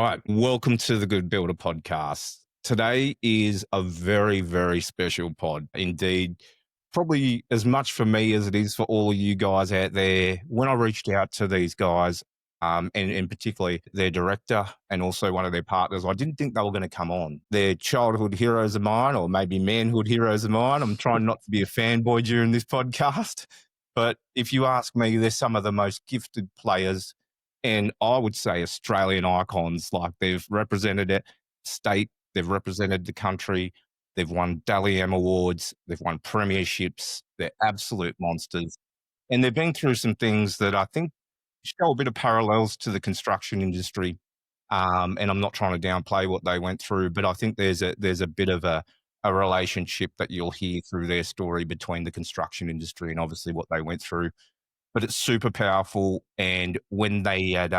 right. Welcome to the Good Builder podcast. Today is a very, very special pod. Indeed, probably as much for me as it is for all of you guys out there. When I reached out to these guys, and particularly their director and also one of their partners, I didn't think they were going to come on. They're childhood heroes of mine, or maybe manhood heroes of mine. I'm trying not to be a fanboy during this podcast. But if you ask me, they're some of the most gifted players, and I would say Australian icons. Like, they've represented it state, they've represented the country, they've won Dally M awards, they've won premierships. They're absolute monsters, and they've been through some things that I think show a bit of parallels to the construction industry. And I'm not trying to downplay what they went through, but I think there's a bit of a relationship that you'll hear through their story between the construction industry and obviously what they went through. But it's super powerful. And when they had,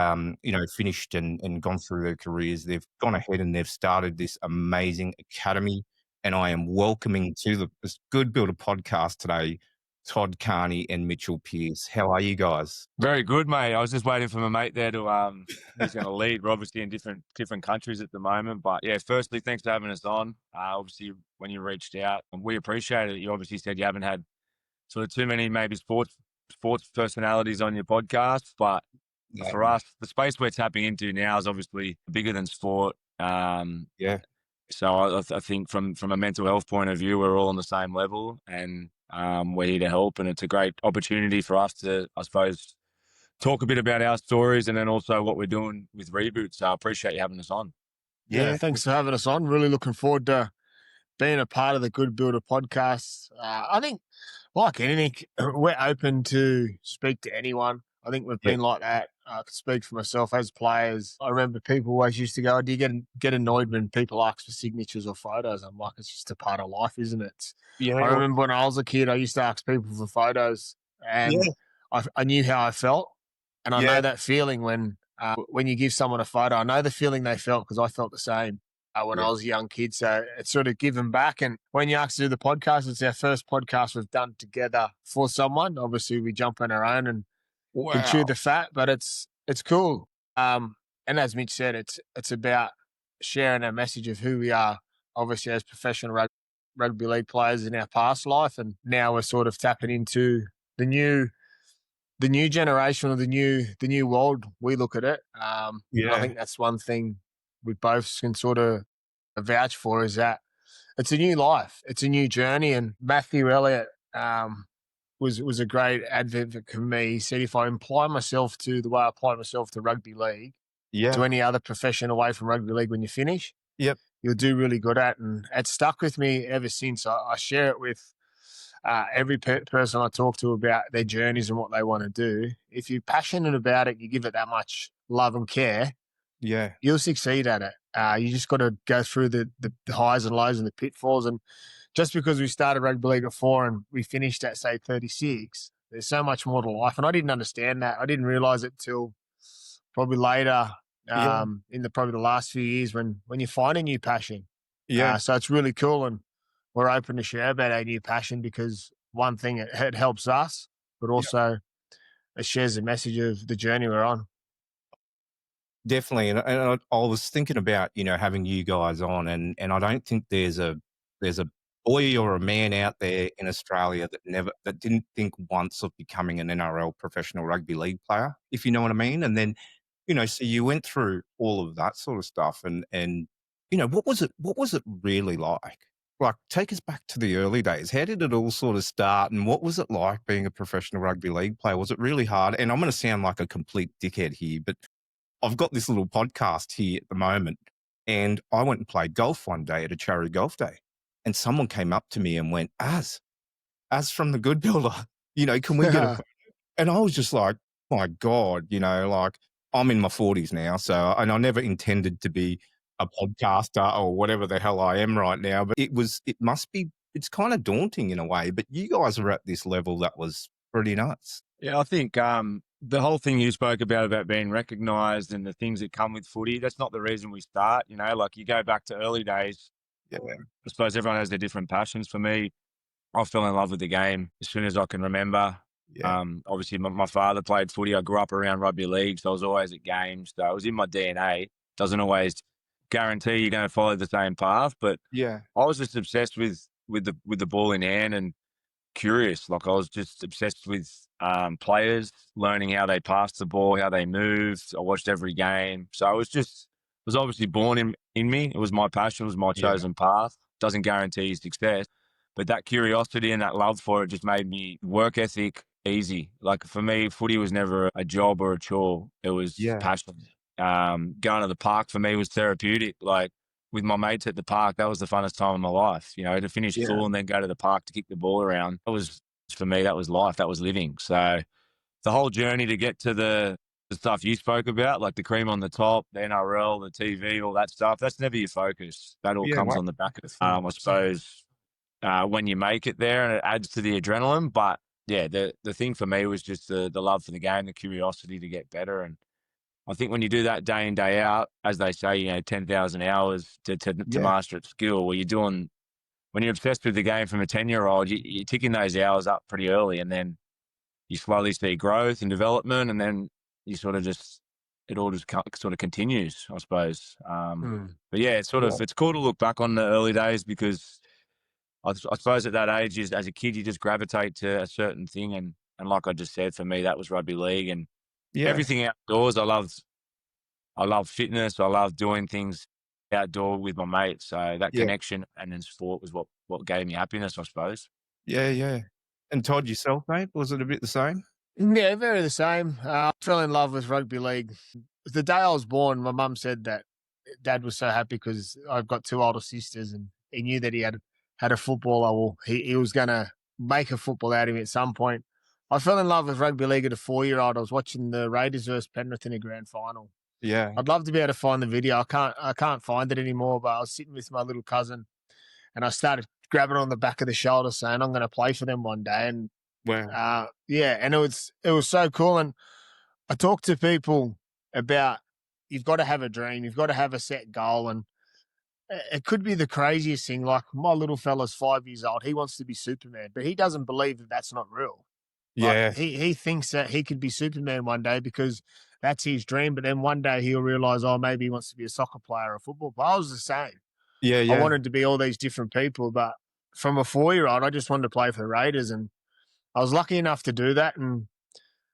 finished and gone through their careers, they've gone ahead and they've started this amazing academy. And I am welcoming to this Good Builder podcast today, Todd Carney and Mitchell Pearce. How are you guys? Very good, mate. I was just waiting for my mate there to he's going to lead. We're obviously in different countries at the moment, but yeah. Firstly, thanks for having us on. Obviously, when you reached out, we appreciate it. You obviously said you haven't had sort of too many maybe sports personalities on your podcast, but for us, the space we're tapping into now is obviously bigger than sport. So I think from a mental health point of view, we're all on the same level, and we're here to help, and it's a great opportunity for us to, I suppose, talk a bit about our stories and then also what we're doing with Reboot. So I appreciate you having us on. Yeah, thanks for having us on. Really looking forward to being a part of the Good Builder podcast. I think, like anything, we're open to speak to anyone. I think we've been like that. I can speak for myself as players. I remember people always used to go, do you get annoyed when people ask for signatures or photos? I'm like, it's just a part of life, isn't it? Yeah. I remember when I was a kid, I used to ask people for photos, and I knew how I felt. And I know that feeling when you give someone a photo. I know the feeling they felt because I felt the same when I was a young kid. So it's sort of giving back. And when you asked to do the podcast, it's our first podcast we've done together for someone. Obviously, we jump on our own and we chew the fat, but it's cool. And as Mitch said, it's about sharing our message of who we are, obviously as professional rugby league players in our past life, and now we're sort of tapping into the new generation, or the new world. We look at it. I think that's one thing we both can sort of vouch for, is that it's a new life, it's a new journey. And Matthew Elliott was a great advocate for me. He said, if I apply myself to the way I apply myself to rugby league, to any other profession away from rugby league, when you finish, you'll do really good at. And it's stuck with me ever since. I share it with every person I talk to about their journeys and what they want to do. If you're passionate about it, you give it that much love and care, you'll succeed at it. You just got to go through the highs and lows and the pitfalls. And just because we started rugby league at 4 and we finished at, say, 36, there's so much more to life. And I didn't understand that. I didn't realize it till probably later, in probably the last few years, when you find a new passion. So it's really cool, and we're open to share about our new passion, because one thing, it helps us, but also it shares the message of the journey we're on. Definitely. And I was thinking about, having you guys on, and I don't think there's a boy or a man out there in Australia that didn't think once of becoming an NRL professional rugby league player, if you know what I mean. And then, so you went through all of that sort of stuff, and what was it really like? Like, take us back to the early days. How did it all sort of start, and what was it like being a professional rugby league player? Was it really hard? And I'm going to sound like a complete dickhead here, but I've got this little podcast here at the moment, and I went and played golf one day at a charity golf day, and someone came up to me and went, as from the Good Builder, can we get a photo? And I was just like, my God, like, I'm in my 40s now, and I never intended to be a podcaster or whatever the hell I am right now, but it's kind of daunting in a way. But you guys are at this level that was pretty nuts. Yeah, I think the whole thing you spoke about being recognised and the things that come with footy, that's not the reason we start. Like, you go back to early days. I suppose everyone has their different passions. For me, I fell in love with the game as soon as I can remember. Obviously, my father played footy. I grew up around rugby league, so I was always at games. So it was in my DNA. doesn't always guarantee you're going to follow the same path. But Yeah. I was just obsessed with the ball in hand and curious. Like I was just obsessed with players, learning how they passed the ball, how they moved. I watched every game. So it was obviously born in me. It was my passion, it was my chosen path. Doesn't guarantee success. But that curiosity and that love for it just made me work ethic easy. Like for me, footy was never a job or a chore. It was passion. Going to the park for me was therapeutic. Like with my mates at the park, that was the funnest time of my life. You know, to finish school and then go to the park to kick the ball around. That was, for me, that was life. That was living. So the whole journey to get to the stuff you spoke about, like the cream on the top, the NRL, the TV, all that stuff, that's never your focus. That all comes on the back of the I suppose when you make it there, and it adds to the adrenaline. But yeah, the thing for me was just the love for the game, the curiosity to get better. And I think when you do that day in, day out, as they say, 10,000 hours to master its skill, where when you're obsessed with the game from a 10-year-old, you're ticking those hours up pretty early, and then you slowly see growth and development, and then you sort of it all just sort of continues, I suppose. But yeah, it's cool to look back on the early days, because I suppose at that age, as a kid, you just gravitate to a certain thing. And like I just said, for me, that was rugby league and everything outdoors. I love fitness. I love doing things outdoor with my mates. So that connection and then sport was what gave me happiness, I suppose. Yeah. And Todd, yourself, mate, was it a bit the same? Yeah, very the same. I fell in love with rugby league. The day I was born, my mum said that Dad was so happy because I've got two older sisters, and he knew that he had a footballer. Well, he was going to make a football out of me at some point. I fell in love with rugby league at a 4-year-old. I was watching the Raiders versus Penrith in a grand final. Yeah. I'd love to be able to find the video. I can't find it anymore, but I was sitting with my little cousin and I started grabbing on the back of the shoulder saying, I'm going to play for them one day. And wow. And it was so cool. And I talk to people about, you've got to have a dream. You've got to have a set goal. And it could be the craziest thing. Like my little fella's 5 years old. He wants to be Superman, but he doesn't believe that that's not real. Yeah. Like he thinks that he could be Superman one day because that's his dream. But then one day he'll realize, oh, maybe he wants to be a soccer player or a football player. I was the same. Yeah. I wanted to be all these different people. But from a 4-year-old, I just wanted to play for the Raiders. And I was lucky enough to do that. And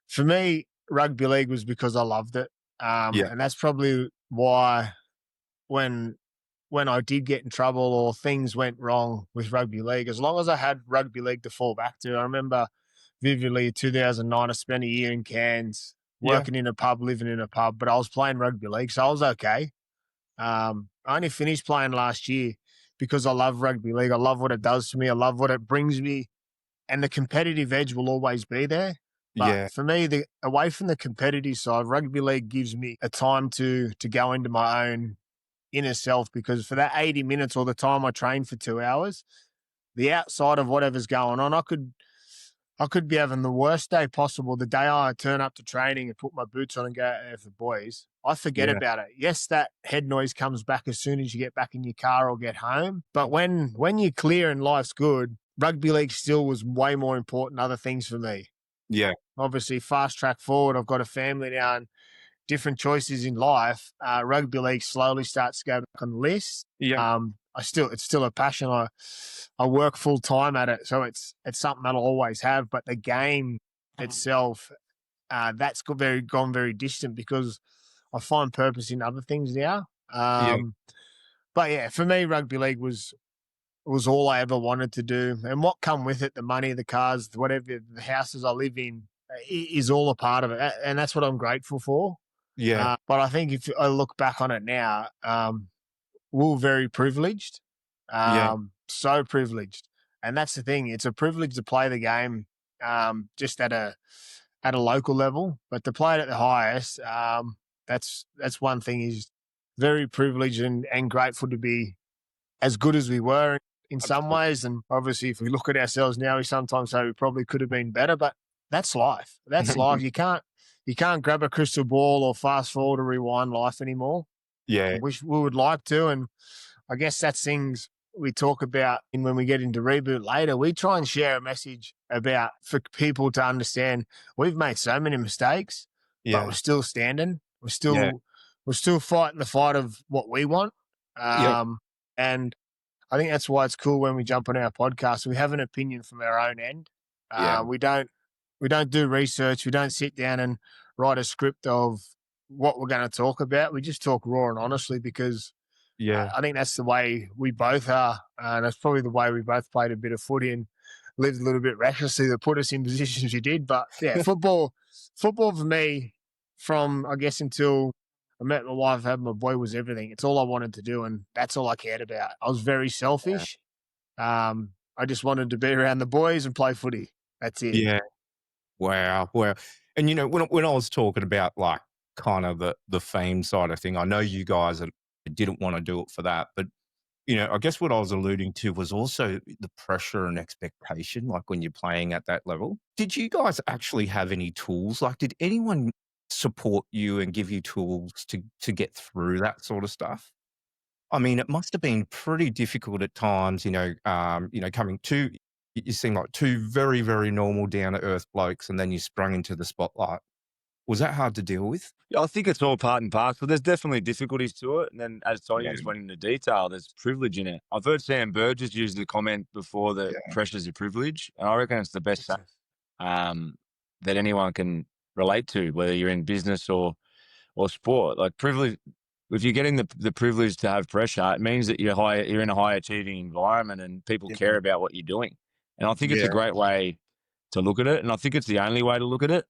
for me, rugby league was because I loved it. And that's probably why when I did get in trouble or things went wrong with rugby league, as long as I had rugby league to fall back to. I remember vividly 2009, I spent a year in Cairns working in a pub, living in a pub, but I was playing rugby league, so I was okay. I only finished playing last year because I love rugby league. I love what it does to me. I love what it brings me. And the competitive edge will always be there. But for me, away from the competitive side, rugby league gives me a time to go into my own inner self, because for that 80 minutes or the time I train for 2 hours, the outside of whatever's going on, I could be having the worst day possible. The day I turn up to training and put my boots on and go out there for boys, I forget about it. Yes, that head noise comes back as soon as you get back in your car or get home. But when you're clear and life's good, rugby league still was way more important than other things for me. Yeah. Obviously, fast track forward, I've got a family now and different choices in life. Rugby league slowly starts to go back on the list. Yeah. It's still a passion. I work full time at it, so it's something that I'll always have. But the game itself, that's gone very distant because I find purpose in other things now. But yeah, for me, rugby league was all I ever wanted to do, and what come with it, the money, the cars, whatever, the houses I live in, is all a part of it, and that's what I'm grateful for. Yeah. But I think if I look back on it now, we're very privileged, so privileged, and that's the thing. It's a privilege to play the game, just at a local level, but to play it at the highest, that's one thing. Is very privileged and grateful to be as good as we were in some ways. And obviously, if we look at ourselves now, we sometimes say we probably could have been better, but that's life. That's life. You can't grab a crystal ball or fast forward or rewind life anymore. Yeah. I wish we would like to. And I guess that's things we talk about when we get into Reboot later. We try and share a message about, for people to understand, we've made so many mistakes, but we're still standing. We're we're still fighting the fight of what we want. Yep. And I think that's why it's cool when we jump on our podcast. We have an opinion from our own end. Yeah. We don't do research. We don't sit down and write a script of what we're going to talk about. We just talk raw and honestly because Yeah. I think that's the way we both are. And that's probably the way we both played a bit of footy and lived a little bit recklessly that put us in positions we did. But yeah, football for me, from I guess until I met my wife, had my boy, was everything. It's all I wanted to do, and that's all I cared about. I was very selfish. I just wanted to be around the boys and play footy. That's it. Yeah. Wow. Wow. And when I was talking about like kind of the fame side of thing, I know you guys didn't want to do it for that, but I guess what I was alluding to was also the pressure and expectation, like when you're playing at that level. Did you guys actually have any tools? Like, did anyone support you and give you tools to get through that sort of stuff? I mean, it must have been pretty difficult at times, coming to, you seem like two very, very normal down to earth blokes, and then you sprung into the spotlight. Was that hard to deal with? Yeah, I think it's all part and parcel. There's definitely difficulties to it. And then as Tony Yeah. just went into detail, there's privilege in it. I've heard Sam Burgess use the comment before that pressure's a privilege. And I reckon it's the best stuff that anyone can relate to, whether you're in business or sport. Like privilege, if you're getting the privilege to have pressure, it means that you're in a high achieving environment and people care about what you're doing. And I think it's a great way to look at it. And I think it's the only way to look at it.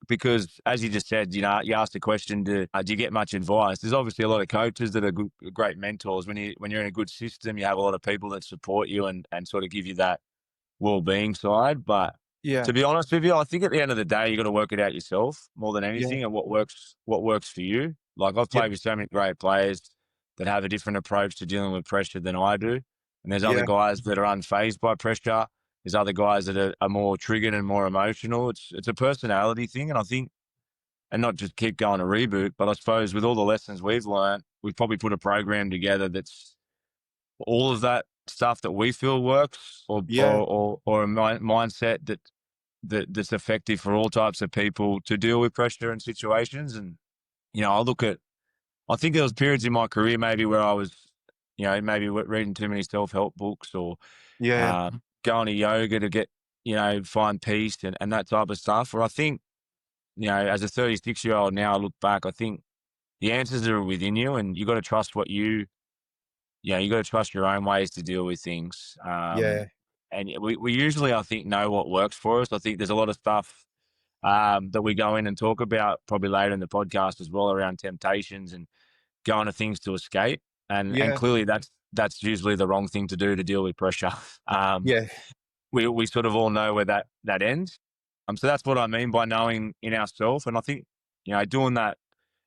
Because as you just said, you asked the question, do you get much advice? There's obviously a lot of coaches that are great mentors. When you're in a good system, you have a lot of people that support you and sort of give you that well-being side. But to be honest with you, I think at the end of the day, you got to work it out yourself more than anything and what works for you. Like I've played with so many great players that have a different approach to dealing with pressure than I do. And there's other guys that are unfazed by pressure. There's other guys that are more triggered and more emotional. It's a personality thing. And I think, and not just keep going to Reboot, but I suppose with all the lessons we've learned, we've probably put a program together that's all of that stuff that we feel works or a mindset that's effective for all types of people to deal with pressure and situations. And, I think there was periods in my career maybe where I was, maybe reading too many self-help books or going to yoga to get, find peace and that type of stuff. Or I think, as a 36-year-old now, I look back, I think the answers are within you and you got to trust you got to trust your own ways to deal with things. And we usually, I think, know what works for us. I think there's a lot of stuff that we go in and talk about probably later in the podcast as well around temptations and going to things to escape. And clearly that's usually the wrong thing to do to deal with pressure. We sort of all know where that ends. So that's what I mean by knowing in ourselves. And I think, doing that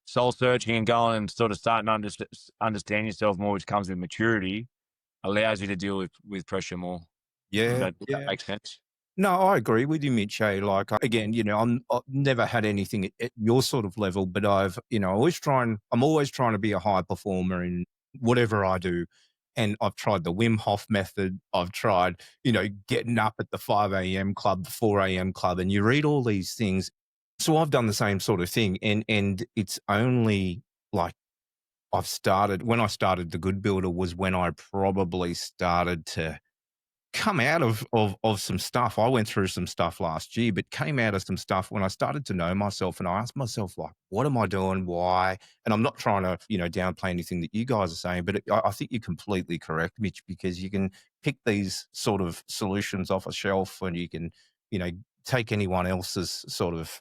soul searching and going and sort of starting to understand yourself more, which comes with maturity, allows you to deal with pressure more. That makes sense. No, I agree with you, Mitch. Like again, I've never had anything at your sort of level, but I'm always trying to be a high performer in whatever I do. And I've tried the Wim Hof method. I've tried, getting up at the 5 a.m. club, the 4 a.m. club, and you read all these things. So I've done the same sort of thing. And it's only like when I started the Good Builder was when I probably started to come out of some stuff. I went through some stuff last year, but came out of some stuff when I started to know myself and I asked myself, like, what am I doing? Why? And I'm not trying to, downplay anything that you guys are saying, but I think you're completely correct, Mitch, because you can pick these sort of solutions off a shelf and you can, take anyone else's sort of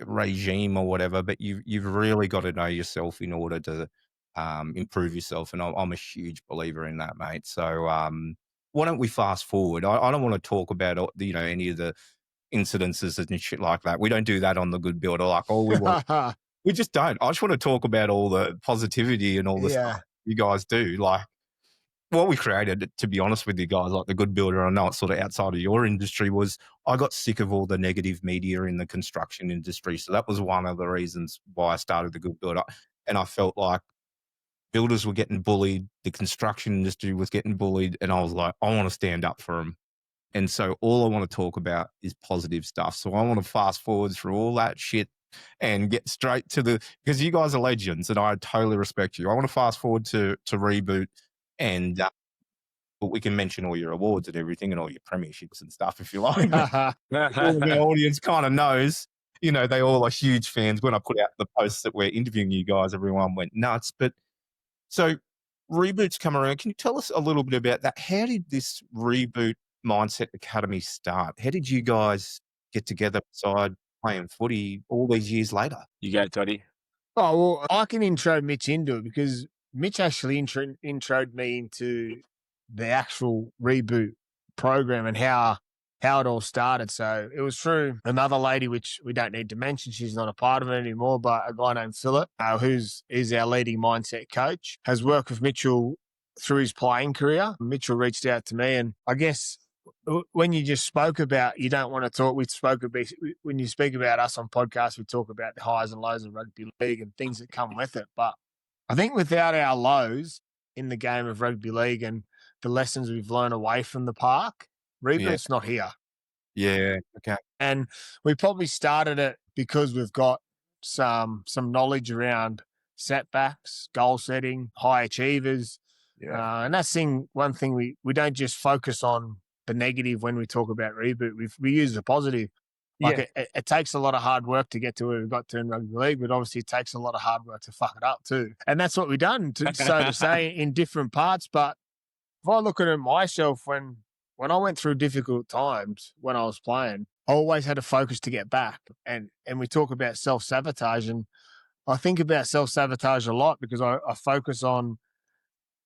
regime or whatever, but you've really got to know yourself in order to improve yourself. And I'm a huge believer in that, mate. So, why don't we fast forward? I don't want to talk about any of the incidences and shit like that. We don't do that on the Good Builder. Like we just don't. I just want to talk about all the positivity and all the stuff you guys do. Like what we created, to be honest with you guys, like the Good Builder, I know it's sort of outside of your industry, was I got sick of all the negative media in the construction industry. So that was one of the reasons why I started the Good Builder. And I felt like builders were getting bullied, the construction industry was getting bullied, and I was like, I want to stand up for them. And so all I want to talk about is positive stuff. So I want to fast forward through all that shit and get straight to because you guys are legends and I totally respect you. I want to fast forward to Reboot and we can mention all your awards and everything and all your premierships and stuff if you like. All of our audience kind of knows, they all are huge fans. When I put out the posts that we're interviewing you guys, everyone went nuts. But so Reboot's come around. Can you tell us a little bit about that? How did this Reboot Mindset Academy start? How did you guys get together beside playing footy all these years later? You go, Toddy. Oh, well, I can intro Mitch into it because Mitch actually introed me into the actual Reboot program and how it all started. So it was through another lady, which we don't need to mention. She's not a part of it anymore, but a guy named Philip, is our leading mindset coach, has worked with Mitchell through his playing career. Mitchell reached out to me, and I guess when you just spoke about, you don't want to talk, when you speak about us on podcasts, we talk about the highs and lows of rugby league and things that come with it. But I think without our lows in the game of rugby league and the lessons we've learned away from the park, Reboot's not here. Yeah. Okay. And we probably started it because we've got some knowledge around setbacks, goal setting, high achievers. Yeah. And that's one thing we don't just focus on the negative when we talk about Reboot. We use the positive. Like it takes a lot of hard work to get to where we got to in rugby league, but obviously it takes a lot of hard work to fuck it up too. And that's what we've done, so to say, in different parts. But if I look at it myself, when I went through difficult times when I was playing, I always had a focus to get back. And we talk about self-sabotage, and I think about self-sabotage a lot because I focus on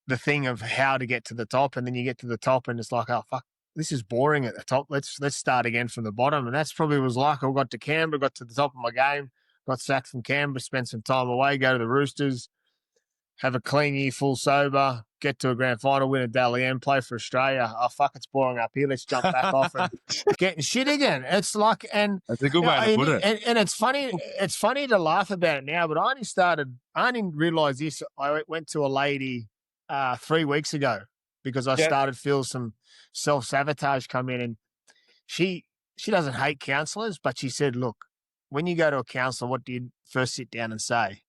the thing of how to get to the top, and then you get to the top and it's like, oh, fuck, this is boring at the top. Let's start again from the bottom. And that's probably what it was like. I got to Canberra, got to the top of my game, got sacked from Canberra, spent some time away, go to the Roosters, have a clean year, full sober, get to a grand final, win a Dally M, play for Australia. Oh, fuck, it's boring up here. Let's jump back off and get in shit again. It's like, and that's a good way to put it. And it's funny to laugh about it now, but I didn't realize this. I went to a lady 3 weeks ago because I started to feel some self-sabotage come in, and she doesn't hate counsellors, but she said, look, when you go to a counsellor, what do you first sit down and say?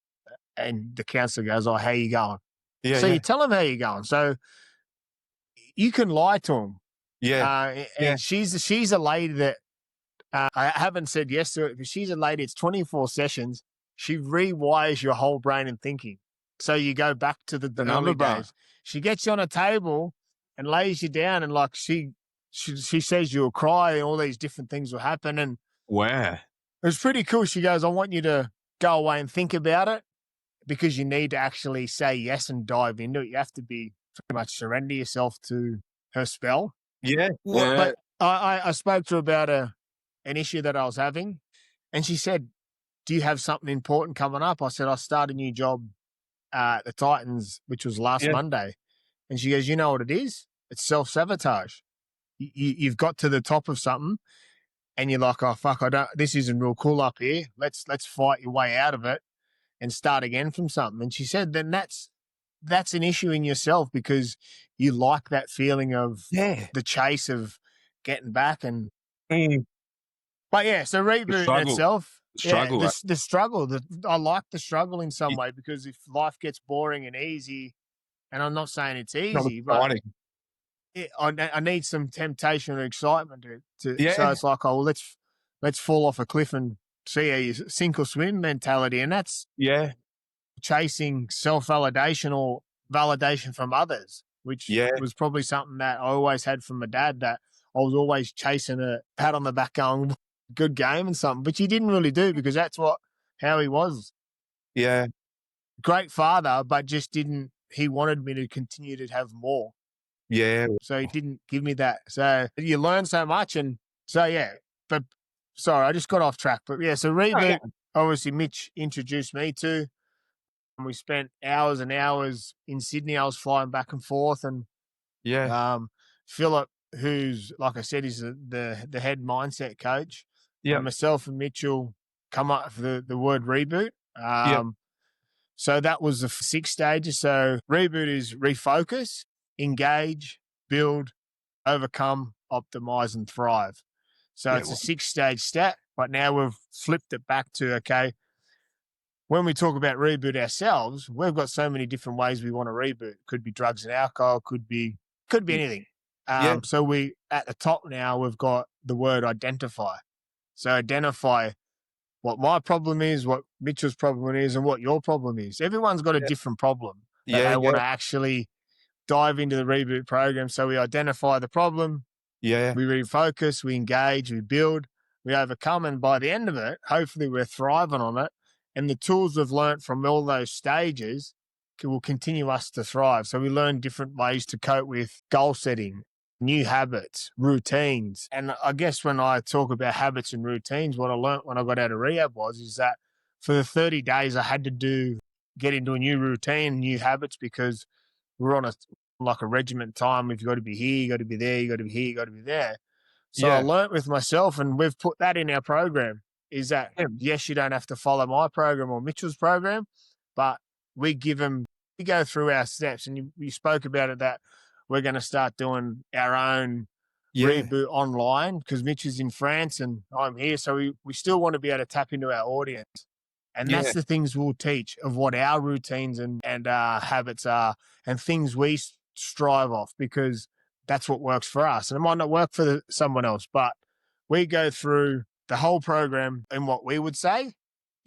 And the counsellor goes, oh, how you going? So you tell them how you're going. So you can lie to them. And she's a lady that I haven't said yes to it, but she's a lady. It's 24 sessions. She rewires your whole brain and thinking. So you go back to the early days. She gets you on a table and lays you down, and like she says you'll cry and all these different things will happen. And wow, it was pretty cool. She goes, I want you to go away and think about it, because you need to actually say yes and dive into it. You have to be pretty much surrender yourself to her spell. Yeah. But I spoke to her about an issue that I was having, and she said, do you have something important coming up? I said, I start a new job at the Titans, which was last Monday. And she goes, you know what it is? It's self-sabotage. You've got to the top of something and you're like, oh, fuck, this isn't real cool up here. Let's fight your way out of it and start again from something. And she said, then that's an issue in yourself, because you like that feeling of the chase of getting back. And but yeah, so Reboot in itself, the struggle, I like the struggle in some way, because if life gets boring and easy, and I'm not saying it's easy, but I need some temptation and excitement to so it's like, oh, well, let's fall off a cliff and see how you sink or swim mentality. And that's chasing self-validation or validation from others, which was probably something that I always had from my dad, that I was always chasing a pat on the back going, good game and something, which he didn't really do, because that's how he was. Yeah. Great father, but just he wanted me to continue to have more. Yeah. So he didn't give me that. So you learn so much. And so, but sorry, I just got off track. But yeah, so Reboot, obviously Mitch introduced me to, and we spent hours and hours in Sydney. I was flying back and forth, and Philip, who's, like I said, is the head mindset coach. And myself and Mitchell come up with the word Reboot. So that was the 6 stages. So Reboot is refocus, engage, build, overcome, optimize, and thrive. So it's a 6-stage But now we've flipped it back to, okay, when we talk about reboot ourselves, we've got so many different ways we want to reboot. Could be drugs and alcohol, could be anything. Yeah. So we, at the top now, we've got the word identify. So identify what my problem is, what Mitchell's problem is, and what your problem is. Everyone's got a different problem that they want to actually dive into the reboot program. So we identify the problem, we refocus, we engage, we build, we overcome, and by the end of it, hopefully we're thriving on it. And the tools we've learned from all those stages will continue us to thrive. So we learn different ways to cope with goal setting, new habits, routines. And I guess when I talk about habits and routines, what I learned when I got out of rehab is that for the 30 days I had to get into a new routine, new habits, because we're on a regiment time. If you've got to be here, you got to be there, you got to be here, you got to be there. So I learnt with myself, and we've put that in our program, is that, yes, you don't have to follow my program or Mitchell's program, but we go through our steps. And you spoke about it, that we're going to start doing our own reboot online, because Mitch is in France and I'm here. So we still want to be able to tap into our audience. And that's the things we'll teach of what our routines and habits are, and things we strive off, because that's what works for us. And it might not work for someone else, but we go through the whole program in what we would say,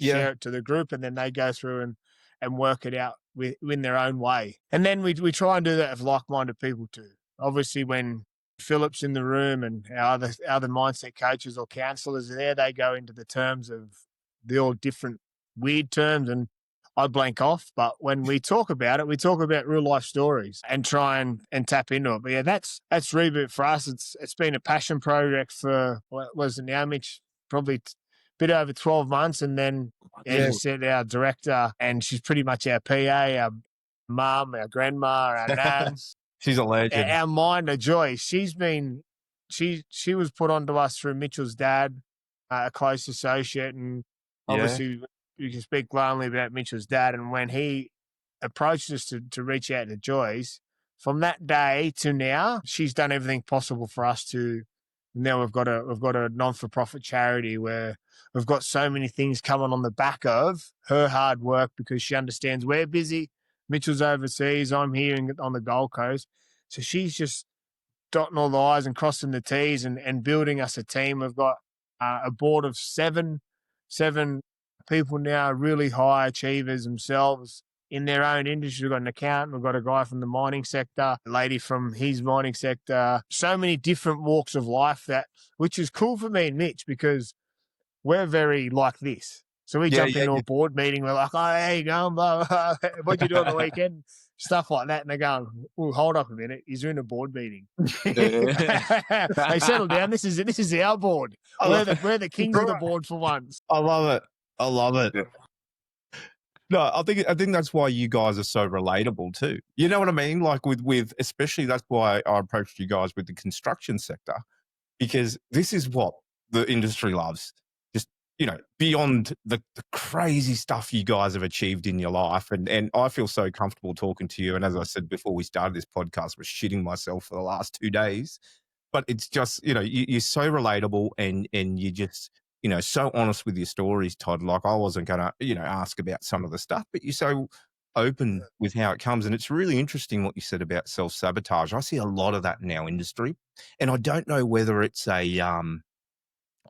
share it to the group, and then they go through and work it out in their own way. And then we try and do that with like-minded people too. Obviously, when Philip's in the room and our other mindset coaches or counselors are there, they go into the terms of the all different weird terms, and I blank off. But when we talk about it, we talk about real life stories and try and tap into it. But yeah, that's Reboot for us. It's been a passion project for, what was it now, Mitch? Probably a bit over 12 months. And then, as you said, our director, and she's pretty much our PA, our mum, our grandma, our nan. She's a legend. Our minder, Joy. She was put onto us through Mitchell's dad, a close associate, and obviously you can speak glowingly about Mitchell's dad. And when he approached us to reach out to Joyce, from that day to now, she's done everything possible for us to. Now we've got a non-for-profit charity where we've got so many things coming on the back of her hard work, because she understands we're busy. Mitchell's overseas. I'm here on the Gold Coast. So she's just dotting all the I's and crossing the T's and building us a team. We've got a board of seven people now, really high achievers themselves in their own industry. We've got an accountant, we've got a guy from the mining sector, a lady from his mining sector, so many different walks of life, which is cool for me and Mitch, because we're very like this. So we jump into a board meeting, we're like, oh, how you going, blah, blah, blah. What'd you do on the weekend? Stuff like that. And they're going, oh, hold up a minute, he's in a board meeting. Hey, settle down. This is our board. We're the kings of the board for once. I love it. Yeah. No, I think that's why you guys are so relatable too. You know what I mean? Like with especially, that's why I approached you guys with the construction sector, because this is what the industry loves. Just, beyond the crazy stuff you guys have achieved in your life. And I feel so comfortable talking to you. And as I said before we started this podcast, I was shitting myself for the last 2 days. But it's just, you're so relatable, and you just, so honest with your stories, Todd. Like, I wasn't going to, ask about some of the stuff, but you're so open with how it comes. And it's really interesting what you said about self-sabotage. I see a lot of that in our industry, and I don't know whether it's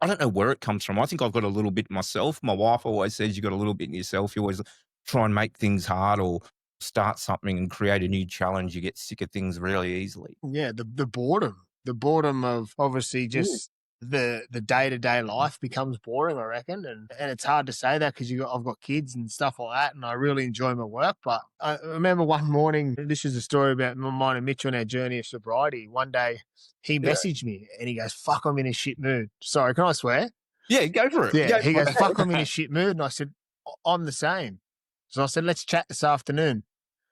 I don't know where it comes from. I think I've got a little bit myself. My wife always says you got a little bit in yourself. You always try and make things hard or start something and create a new challenge. You get sick of things really easily. Yeah, the boredom of obviously just the day-to-day life becomes boring, I reckon. And it's hard to say that, because I've got kids and stuff like that, and I really enjoy my work. But I remember one morning, this is a story about mine and Mitch on our journey of sobriety. One day he messaged me and he goes, fuck, I'm in a shit mood. Sorry, can I swear? Yeah, go for it. Yeah, he goes, fuck, I'm in a shit mood. And I said, I'm the same. So I said, let's chat this afternoon.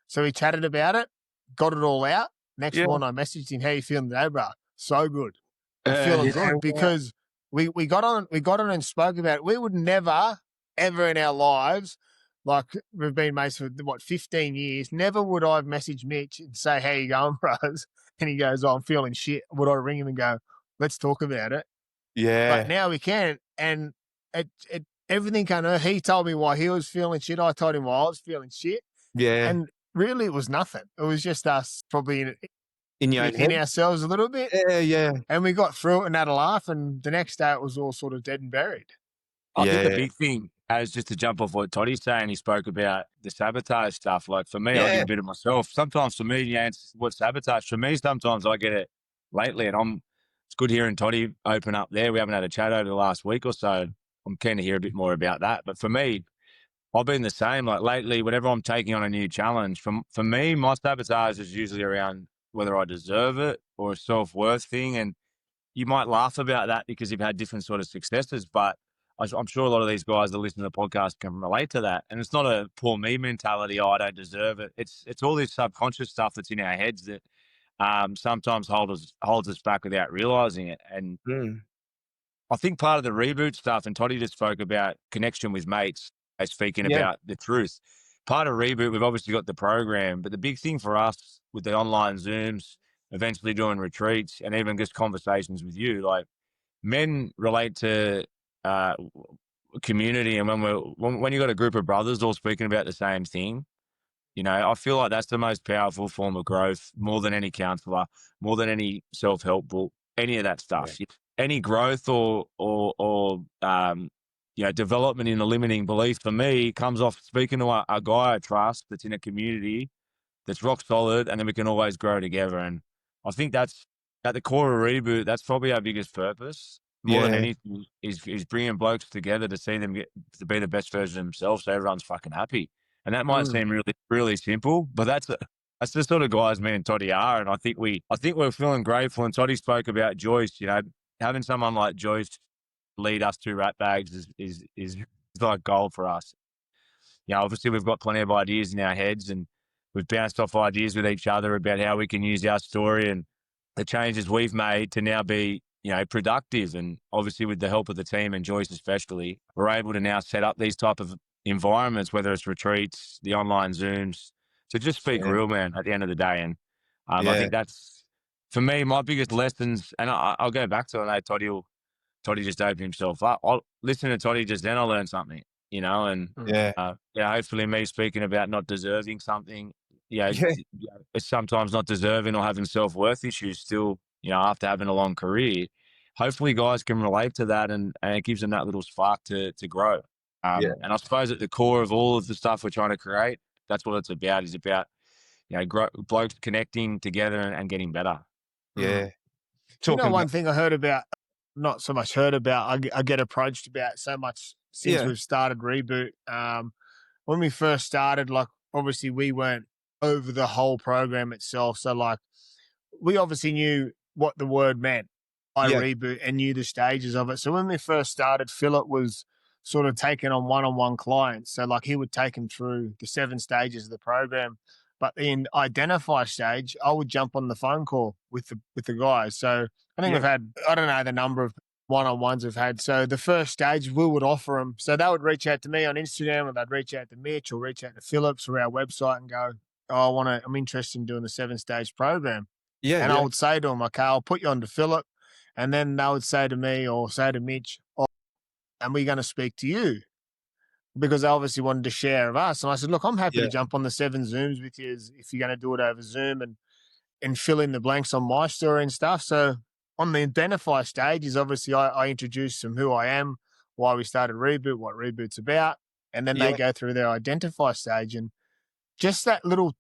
So we chatted about it, got it all out. Next morning I messaged him, how you feeling today, bro? So good. I'm feeling good, because we got on and spoke about it. We would never, ever in our lives, like we've been mates for 15 years, never would I have messaged Mitch and say, how you going, bros? And he goes, oh, I'm feeling shit. Would I ring him and go, let's talk about it? Yeah. But now we can. and everything kind of, he told me why he was feeling shit. I told him why I was feeling shit. Yeah. And really it was nothing. It was just us probably In your own head? in ourselves a little bit. Yeah. And we got through it and had a laugh. And the next day it was all sort of dead and buried. I think the Yeah. big thing, as just to jump off what Toddy's saying, he spoke about the sabotage stuff. Like for me, I Yeah. do a bit of myself. Sometimes for me, yeah, it's what sabotage. For me, sometimes I get it lately, and it's good hearing Toddy open up there. We haven't had a chat over the last week or so. I'm keen to hear a bit more about that. But for me, I've been the same. Like lately, whenever I'm taking on a new challenge, for me, my sabotage is usually around whether I deserve it or a self-worth thing. And you might laugh about that because you've had different sort of successes, but I'm sure a lot of these guys that listen to the podcast can relate to that. And it's not a poor me mentality. Oh, I don't deserve it. It's all this subconscious stuff that's in our heads that sometimes holds us back without realizing it. And I think part of the reboot stuff, and Toddy just spoke about connection with mates, speaking about the truth. Part of Reboot, we've obviously got the program, but the big thing for us with the online Zooms, eventually doing retreats, and even just conversations with you, like men relate to community, and when you got a group of brothers all speaking about the same thing, you know, I feel like that's the most powerful form of growth, more than any counselor, more than any self-help book, any of that stuff. Yeah. Any growth or you know, development in a limiting belief for me comes off speaking to a guy I trust that's in a community that's rock solid, and then we can always grow together. And I think that's at the core of Reboot. That's probably our biggest purpose, more than anything, is bringing blokes together to see them get to be the best version of themselves, so everyone's fucking happy. And that might seem really, really simple, but that's the sort of guys me and Toddy are. And I think we're feeling grateful. And Toddy spoke about Joyce. You know, having someone like Joyce lead us through rat bags is like gold for us. You know, obviously we've got plenty of ideas in our heads, and we've bounced off ideas with each other about how we can use our story and the changes we've made to now be, you know, productive. And obviously with the help of the team and Joyce especially, we're able to now set up these type of environments, whether it's retreats, the online Zooms, to just speak real, man, at the end of the day. And I think that's, for me, my biggest lessons. And I'll go back to it. I know Toddy just opened himself up. I'll listen to Toddy just then, I'll learn something, you know, and hopefully me speaking about not deserving something, it's sometimes not deserving or having self-worth issues still, you know, after having a long career. Hopefully guys can relate to that, and it gives them that little spark to grow. And I suppose at the core of all of the stuff we're trying to create, that's what it's about, is about, you know, blokes connecting together and getting better. Yeah. You know, one thing I heard about, not so much heard about, I get approached about so much since we've started Reboot. When we first started, like, obviously we weren't over the whole program itself. So, like, we obviously knew what the word meant by Reboot and knew the stages of it. So when we first started, Philip was sort of taking on one-on-one clients. So, like, he would take them through the 7 stages of the program. But in identify stage, I would jump on the phone call with the guys. So I think we've had, I don't know the number of one-on-ones we've had. So the first stage, we would offer them. So they would reach out to me on Instagram, or they'd reach out to Mitch or reach out to Phillips or our website and go, oh, I'm interested in doing the 7-stage program. And I would say to them, okay, I'll put you on to Philip. And then they would say to me or say to Mitch, oh, and we're going to speak to you, because they obviously wanted to share of us. And I said, look, I'm happy to jump on the 7 Zooms with you if you're going to do it over Zoom and fill in the blanks on my story and stuff. So on the identify stage is obviously I introduce them who I am, why we started Reboot, what Reboot's about. And then they go through their identify stage, and just that little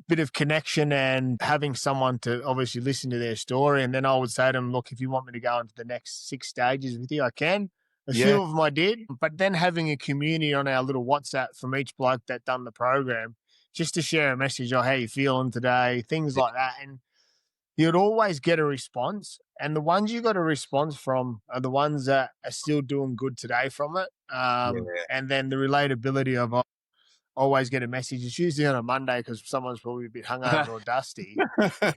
bit of connection and having someone to obviously listen to their story. And then I would say to them, look, if you want me to go into the next 6 stages with you, I can. A few of them I did, but then having a community on our little WhatsApp from each bloke that done the program, just to share a message, oh, how you feeling today, things like that. And you'd always get a response. And the ones you got a response from are the ones that are still doing good today from it. And then the relatability of, always get a message. It's usually on a Monday because someone's probably a bit hungover or dusty.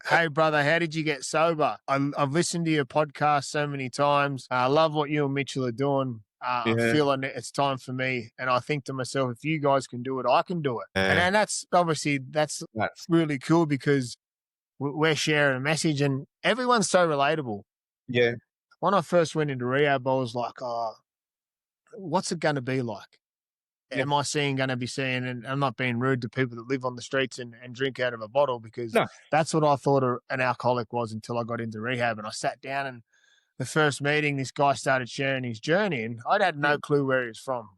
Hey, brother, how did you get sober? I've listened to your podcast so many times. I love what you and Mitchell are doing. I'm feeling it's time for me. And I think to myself, if you guys can do it, I can do it. And that's obviously, that's really cool, because we're sharing a message and everyone's so relatable. Yeah. When I first went into rehab, I was like, oh, what's it going to be like? Yeah. Am I going to be seeing, and I'm not being rude to people that live on the streets and drink out of a bottle, because No. that's what I thought an alcoholic was until I got into rehab. And I sat down, and the first meeting, this guy started sharing his journey, and I'd had no clue where he was from.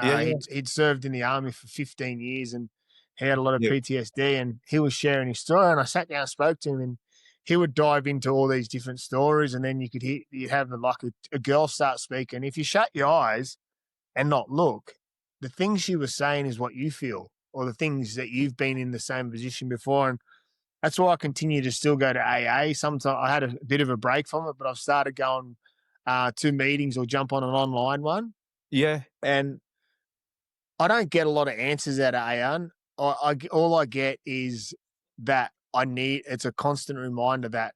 Yeah. He'd served in the army for 15 years, and he had a lot of Yeah. PTSD, and he was sharing his story. And I sat down and spoke to him, and he would dive into all these different stories. And then you'd have like a girl start speaking. If you shut your eyes and not look, the things she was saying is what you feel, or the things that you've been in the same position before. And that's why I continue to still go to AA. Sometimes I had a bit of a break from it, but I've started going to meetings or jump on an online one. Yeah. And I don't get a lot of answers out of AA. All I get is that it's a constant reminder that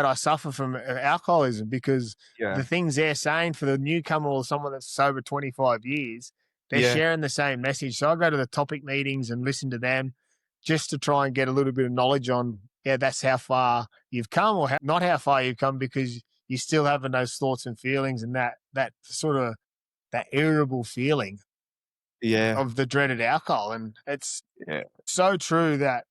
I suffer from alcoholism, because Yeah. the things they're saying for the newcomer or someone that's sober 25 years, they're Yeah. sharing the same message. So I go to the topic meetings and listen to them just to try and get a little bit of knowledge on, that's how far you've come, or not how far you've come, because you're still having those thoughts and feelings, and that sort of that irritable feeling Yeah. of the dreaded alcohol. And it's Yeah. so true that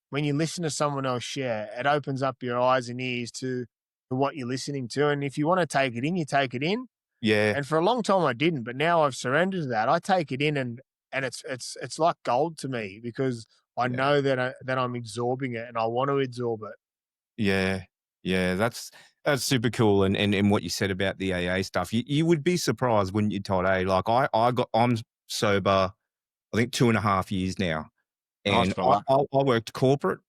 when you listen to someone else share, it opens up your eyes and ears to what you're listening to. And if you want to take it in, you take it in. Yeah. And for a long time I didn't, but now I've surrendered to that. I take it in, and it's like gold to me, because I Yeah. know that I'm absorbing it, and I want to absorb it. Yeah. Yeah. That's super cool. And what you said about the AA stuff, you would be surprised, wouldn't you, Todd? Like I'm sober, I think 2.5 years now. Nice, And fella. I worked a corporate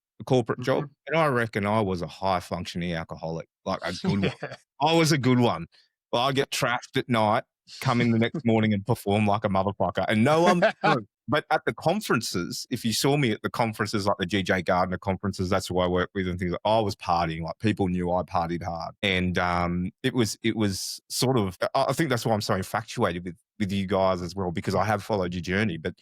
job, Mhm. and I reckon I was a high functioning alcoholic, like a good one. Yeah. I was a good one. Well, I get trashed at night, come in the next morning and perform like a motherfucker. And no, but at the conferences, if you saw me at the conferences, like the GJ Gardner conferences, that's who I work with and things like, I was partying. Like, people knew I partied hard. And it was sort of, I think that's why I'm so infatuated with you guys as well, because I have followed your journey. But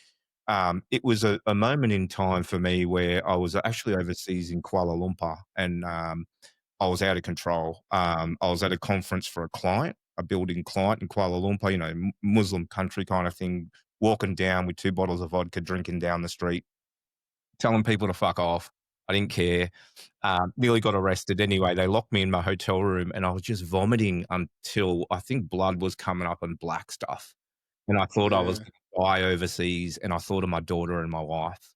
it was a moment in time for me where I was actually overseas in Kuala Lumpur, and I was out of control. I was at a conference for a client, a building client in Kuala Lumpur, Muslim country kind of thing, walking down with 2 bottles of vodka, drinking down the street, telling people to fuck off. I didn't care. Nearly got arrested anyway. They locked me in my hotel room, and I was just vomiting until I think blood was coming up and black stuff. And I thought I was Yeah. going to die overseas, and I thought of my daughter and my wife.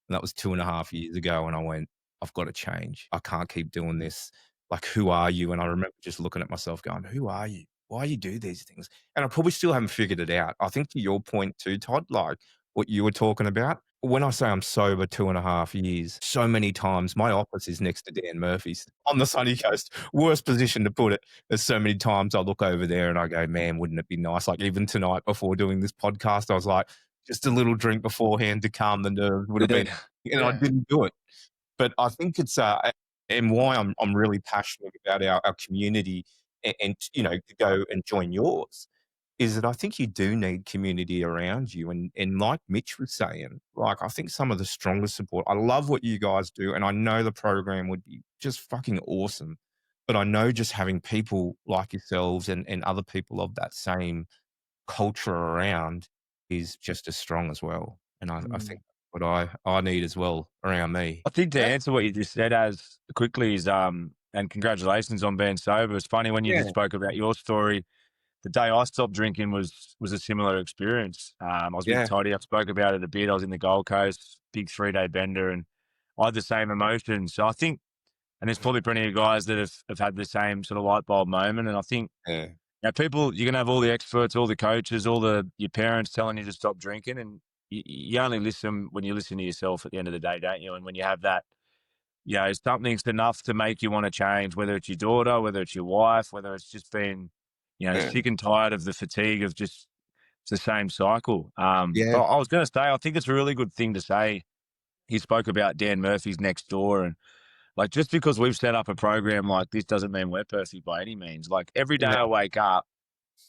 And that was 2.5 years ago, and I went, I've got to change. I can't keep doing this. Like, who are you? And I remember just looking at myself going, who are you? Why you do these things? And I probably still haven't figured it out. I think to your point too, Todd, like what you were talking about, when I say I'm sober 2.5 years, so many times my office is next to Dan Murphy's on the sunny coast. Worst position to put it. There's so many times I look over there and I go, man, wouldn't it be nice? Like, even tonight before doing this podcast, I was like, just a little drink beforehand to calm the nerves would have been, I didn't do it. But I think it's and why I'm really passionate about our community, and to go and join yours, is that I think you do need community around you. And like Mitch was saying, like, I think some of the strongest support, I love what you guys do, and I know the program would be just fucking awesome. But I know just having people like yourselves and other people of that same culture around is just as strong as well. And I think what I need as well around me. I think to Yeah. answer what you just said as quickly is, and congratulations on being sober. It's funny when you just spoke about your story. The day I stopped drinking was a similar experience. I was with Yeah. Tradie. I spoke about it a bit. I was in the Gold Coast, big 3-day bender, and I had the same emotions. So I think, and there's probably plenty of guys that have had the same sort of light bulb moment. And I think, Yeah. people, you're gonna have all the experts, all the coaches, your parents telling you to stop drinking, and you only listen when you listen to yourself at the end of the day, don't you? And when you have that, something's enough to make you want to change, whether it's your daughter, whether it's your wife, whether it's just been, Yeah. sick and tired of the fatigue of just it's the same cycle. Yeah. But I was going to say, I think it's a really good thing to say. He spoke about Dan Murphy's next door, and like, just because we've set up a program like this doesn't mean we're perfect by any means. Like, every day Yeah. I wake up,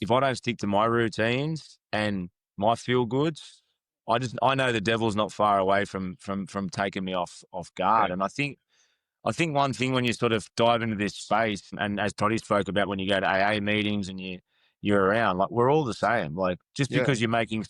if I don't stick to my routines and my feel goods, I know the devil's not far away from taking me off guard. Yeah. And I think one thing when you sort of dive into this space, and as Toddy spoke about, when you go to AA meetings and you you're around. Like, we're all the same. Like, just Yeah. because you're making,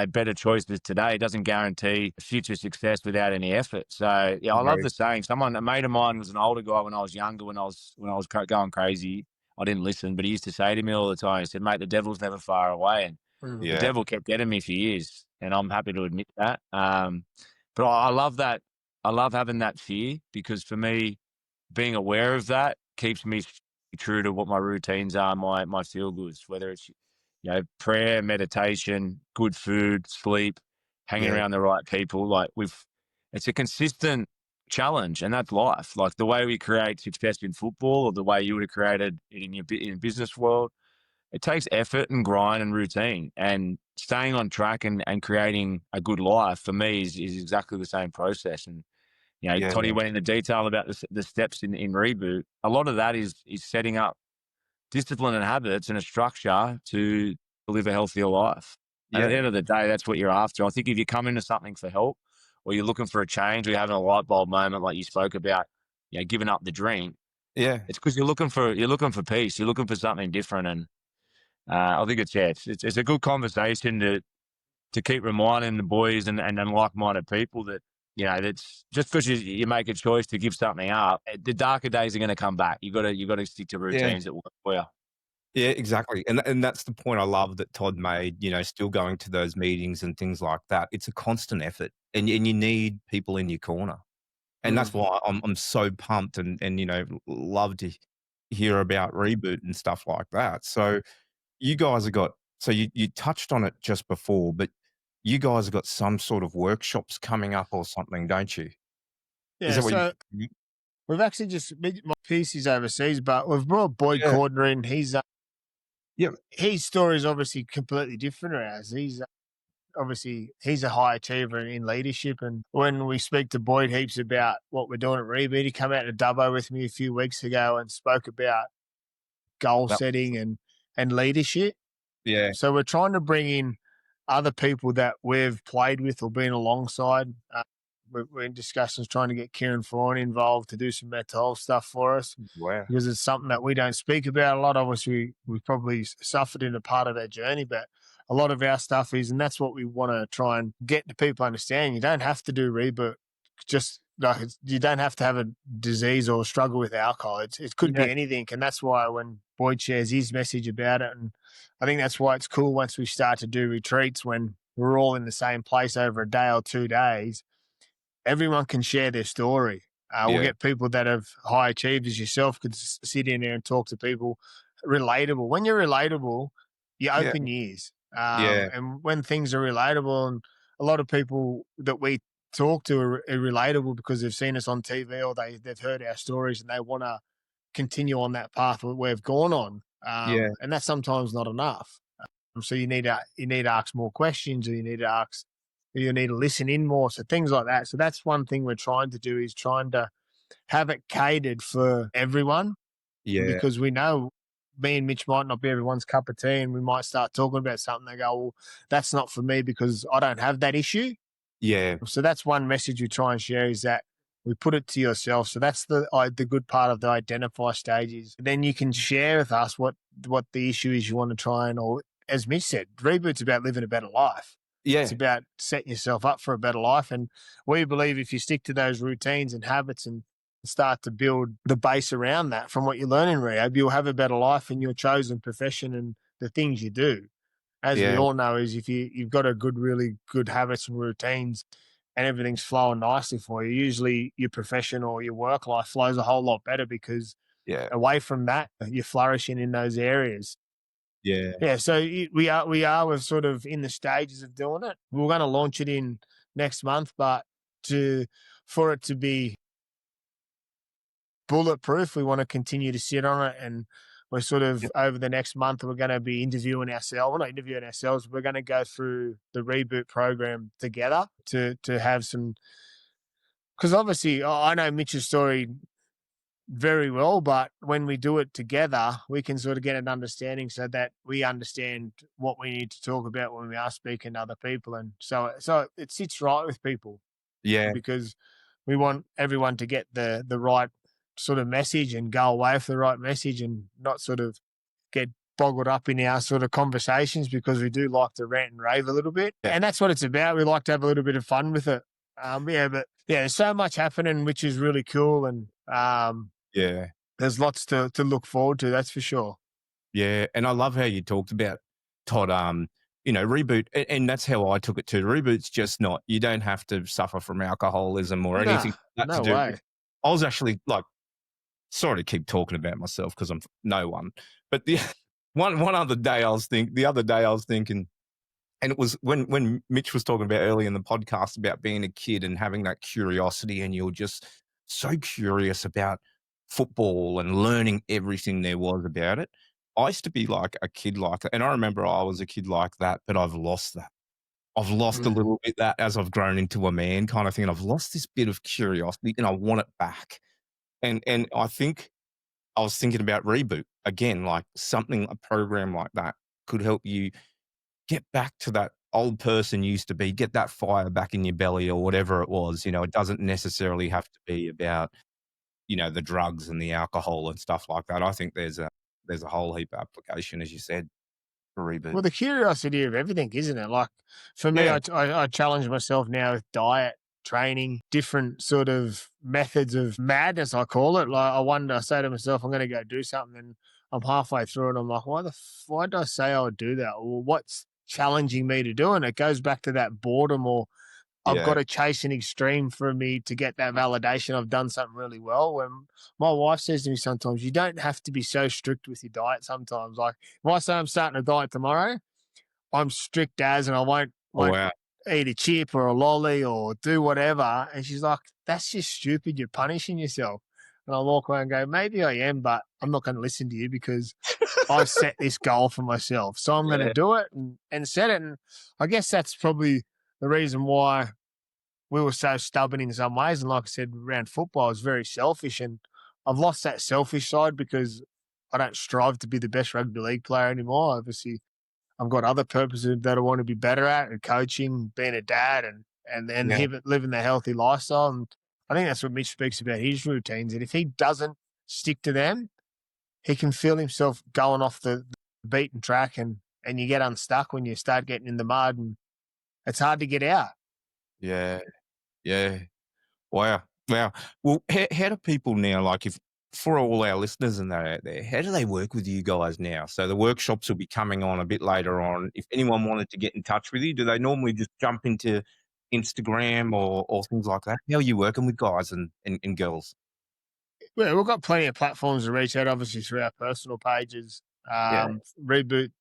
better choices today doesn't guarantee future success without any effort. So yeah, I love Right. the saying. A mate of mine was an older guy when I was younger, when I was going crazy. I didn't listen, but he used to say to me all the time, he said, "Mate, the devil's never far away." And the Yeah. devil kept getting me for years, and I'm happy to admit that. But I love that. I love having that fear, because for me, being aware of that keeps me true to what my routines are, my feel goods, whether it's prayer, meditation, good food, sleep, hanging Yeah. around the right people. Like, it's a consistent challenge, and that's life. Like, the way we create success in football, or the way you would have created it in in business world, it takes effort and grind and routine, and staying on track and creating a good life for me is exactly the same process. And Yeah. Toddy went into detail about the steps in Reboot. A lot of that is setting up discipline and habits and a structure to live a healthier life. And at the Yeah. end of the day, that's what you're after. I think if you come into something for help, or you're looking for a change, or you're having a light bulb moment like you spoke about, giving up the drink, Yeah. it's because you're looking for peace. You're looking for something different. And I think it's a good conversation to keep reminding the boys and like-minded people that, that's just because you make a choice to give something up, the darker days are going to come back. You got to stick to Yeah. routines that work for you. Yeah, exactly. And that's the point I love that Todd made, still going to those meetings and things like that. It's a constant effort, and you need people in your corner. And that's why I'm so pumped and love to hear about Reboot and stuff like that. So you guys have got, so you touched on it just before, but you guys have got some sort of workshops coming up or something, don't you? Is Yeah, that what so you we've actually my piece is overseas, but we've brought Boyd Yeah. Cordner in. Yeah. His story is obviously completely different to ours. He's a high achiever in leadership, and when we speak to Boyd heaps about what we're doing at Reboot, he came out to Dubbo with me a few weeks ago and spoke about goal That setting and leadership. Yeah. So we're trying to bring in other people that we've played with or been alongside. We're in discussions trying to get Kieran Fawn involved to do some mental health stuff for us, Wow. because it's something that we don't speak about a lot. Obviously, we've probably suffered in a part of our journey, but a lot of our stuff is, and that's what we want to try and get the people to understand. You don't have to do Reboot. Just like you don't have to have a disease or struggle with alcohol. It could Yeah. be anything. And that's why when Boyd shares his message about it, and I think that's why it's cool once we start to do retreats when we're all in the same place over a day or 2 days, everyone can share their story. We'll Yeah. get people that have high achievers. Yourself could sit in there and talk to people relatable. When you're relatable, you Yeah. open ears. Yeah. And when things are relatable, and a lot of people that we talk to are relatable because they've seen us on TV, or they've heard our stories and they want to continue on that path we've gone on. Yeah. And that's sometimes not enough. So you need to ask more questions, or you need to listen in more. So things like that. So that's one thing we're trying to do, is trying to have it catered for everyone, Yeah. because we know me and Mitch might not be everyone's cup of tea, and we might start talking about something. They go, well, that's not for me because I don't have that issue. Yeah. So that's one message we try and share, is that we put it to yourself. So that's the good part of the identify stages. Then you can share with us what the issue is you want to try and, or as Mitch said, Reboot's about living a better life. Yeah. It's about setting yourself up for a better life. And we believe if you stick to those routines and habits and start to build the base around that from what you learn in rehab, you'll have a better life in your chosen profession and the things you do. As we Yeah. all know, is if you've got a really good habits and routines and everything's flowing nicely for you, usually your profession or your work life flows a whole lot better, because Yeah. away from that, you're flourishing in those areas. Yeah. Yeah, so we're sort of in the stages of doing it. We're going to launch it in next month, but for it to be bulletproof, we want to continue to sit on it, and we're sort of Yep. over the next month we're going to be interviewing ourselves. We're not interviewing ourselves. We're going to go through the Reboot program together to have some, because obviously I know Mitch's story very well, but when we do it together, we can sort of get an understanding so that we understand what we need to talk about when we are speaking to other people. And so it sits right with people, Yeah. because we want everyone to get the right sort of message and go away with the right message, and not sort of get boggled up in our sort of conversations because we do like to rant and rave a little bit. And that's what it's about. We like to have a little bit of fun with it. There's so much happening, which is really cool. And there's lots to look forward to, that's for sure. Yeah. And I love how you talked about, Todd, Reboot. And that's how I took it too. Reboot's just not, you don't have to suffer from alcoholism or anything. No way. I was actually like, sorry to keep talking about myself because I'm no one. But the one other day I was thinking, and it was when Mitch was talking about early in the podcast about being a kid and having that curiosity, and you're just so curious about football and learning everything there was about it. I used to be like a kid like that. And I remember I was a kid like that, but I've lost that. I've lost a little bit that as I've grown into a man kind of thing. I've lost this bit of curiosity and I want it back. And I think I was thinking about Reboot again, like a program like that could help you get back to that old person you used to be, get that fire back in your belly or whatever it was. It doesn't necessarily have to be about, the drugs and the alcohol and stuff like that. I think there's a whole heap of application, as you said, for Reboot. Well, the curiosity of everything, isn't it? Like for me, I challenge myself now with diet, training, different sort of methods of madness, I call it. Like I say to myself, I'm going to go do something, and I'm halfway through it. I'm like, why did I say I would do that? Well, what's challenging me to do? And it goes back to that boredom, or I've got to chase an extreme for me to get that validation I've done something really well. When my wife says to me sometimes, you don't have to be so strict with your diet sometimes. Like if I say I'm starting a diet tomorrow, I'm strict as, and I won't eat a chip or a lolly or do whatever. And she's like, that's just stupid. You're punishing yourself. And I walk away and go, maybe I am, but I'm not going to listen to you because I've set this goal for myself. So I'm going to do it and set it. And I guess that's probably the reason why we were so stubborn in some ways. And like I said, around football, I was very selfish. And I've lost that selfish side because I don't strive to be the best rugby league player anymore. Obviously, I've got other purposes that I want to be better at, and coaching, being a dad, and living the healthy lifestyle. And I think that's what Mitch speaks about, his routines. And if he doesn't stick to them, he can feel himself going off the beaten track, and you get unstuck when you start getting in the mud, and it's hard to get out. Yeah. Wow. Well, how do people now, like for all our listeners and that out there, how do they work with you guys now? So the workshops will be coming on a bit later on. If anyone wanted to get in touch with you, do they normally just jump into Instagram or things like that? How are you working with guys and girls? Well, we've got plenty of platforms to reach out, obviously, through our personal pages. Reboot,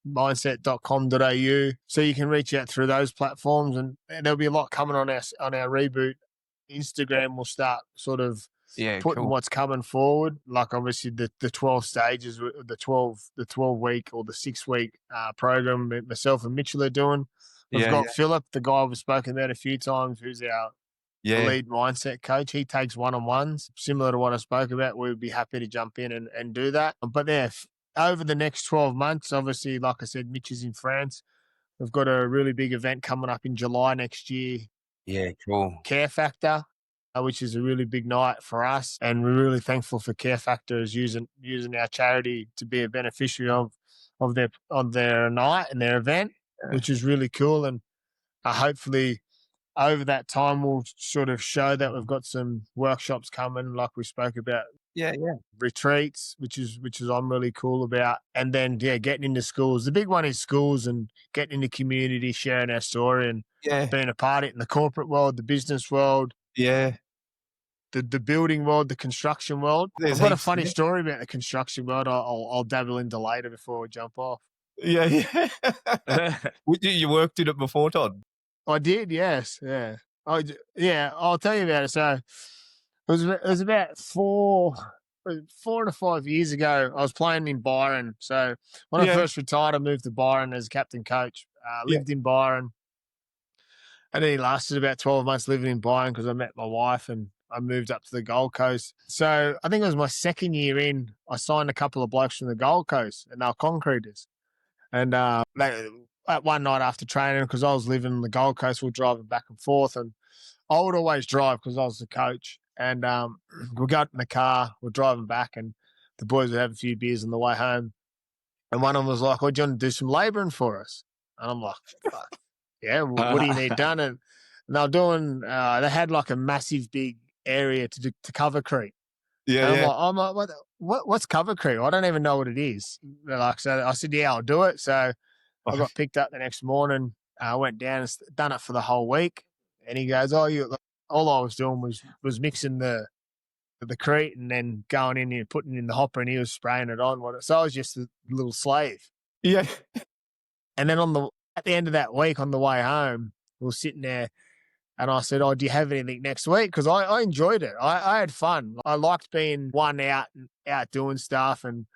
mindset.com.au. So you can reach out through those platforms, and there'll be a lot coming on our Reboot. Instagram will start sort of putting what's coming forward. Like obviously the 12 stages, the 12 week or the 6 week program myself and Mitchell are doing. We've got Philip, the guy we've spoken about a few times, who's our lead mindset coach. He takes one-on-ones, similar to what I spoke about. We'd be happy to jump in and do that. But over the next 12 months, obviously, like I said, Mitch is in France. We've got a really big event coming up in July next year. Yeah, cool. Care Factor, which is a really big night for us. And we're really thankful for Care Factor as using our charity to be a beneficiary of their night and their event, which is really cool. And hopefully over that time, we'll sort of show that we've got some workshops coming, like we spoke about. Retreats, which is I'm really cool about. And then getting into schools. The big one is schools and getting into community, sharing our story and being a part of it in the corporate world, the business world, the building world, the construction world. I've got a funny story about the construction world. I'll dabble into later before we jump off. You worked in it before, Todd? I did, yes. Yeah. I'll tell you about it. So it was about 4 to 5 years ago. I was playing in Byron. So when I first retired, I moved to Byron as captain coach. Lived in Byron. And then he lasted about 12 months living in Byron because I met my wife and I moved up to the Gold Coast. So I think it was my second year in, I signed a couple of blokes from the Gold Coast and they were concreters. And one night after training, because I was living on the Gold Coast, we were driving back and forth, and I would always drive because I was the coach. And we got in the car, we're driving back, and the boys would have a few beers on the way home. And one of them was like, "Oh, do you want to do some labouring for us?" And I'm like, "Fuck, yeah, what do you need done?" And they're doing, they had like a massive big area to covercrete. Yeah, And yeah. I'm like, what's covercrete? I don't even know what it is. They're like, so I said, yeah, I'll do it. So I got picked up the next morning. I went down and done it for the whole week. And he goes, "Oh, all I was doing was mixing the crete and then going in and putting it in the hopper, and he was spraying it on." So I was just a little slave. Yeah. And then at the end of that week on the way home, we were sitting there and I said, "Oh, do you have anything next week?" Because I enjoyed it. I had fun. I liked being one out doing stuff, and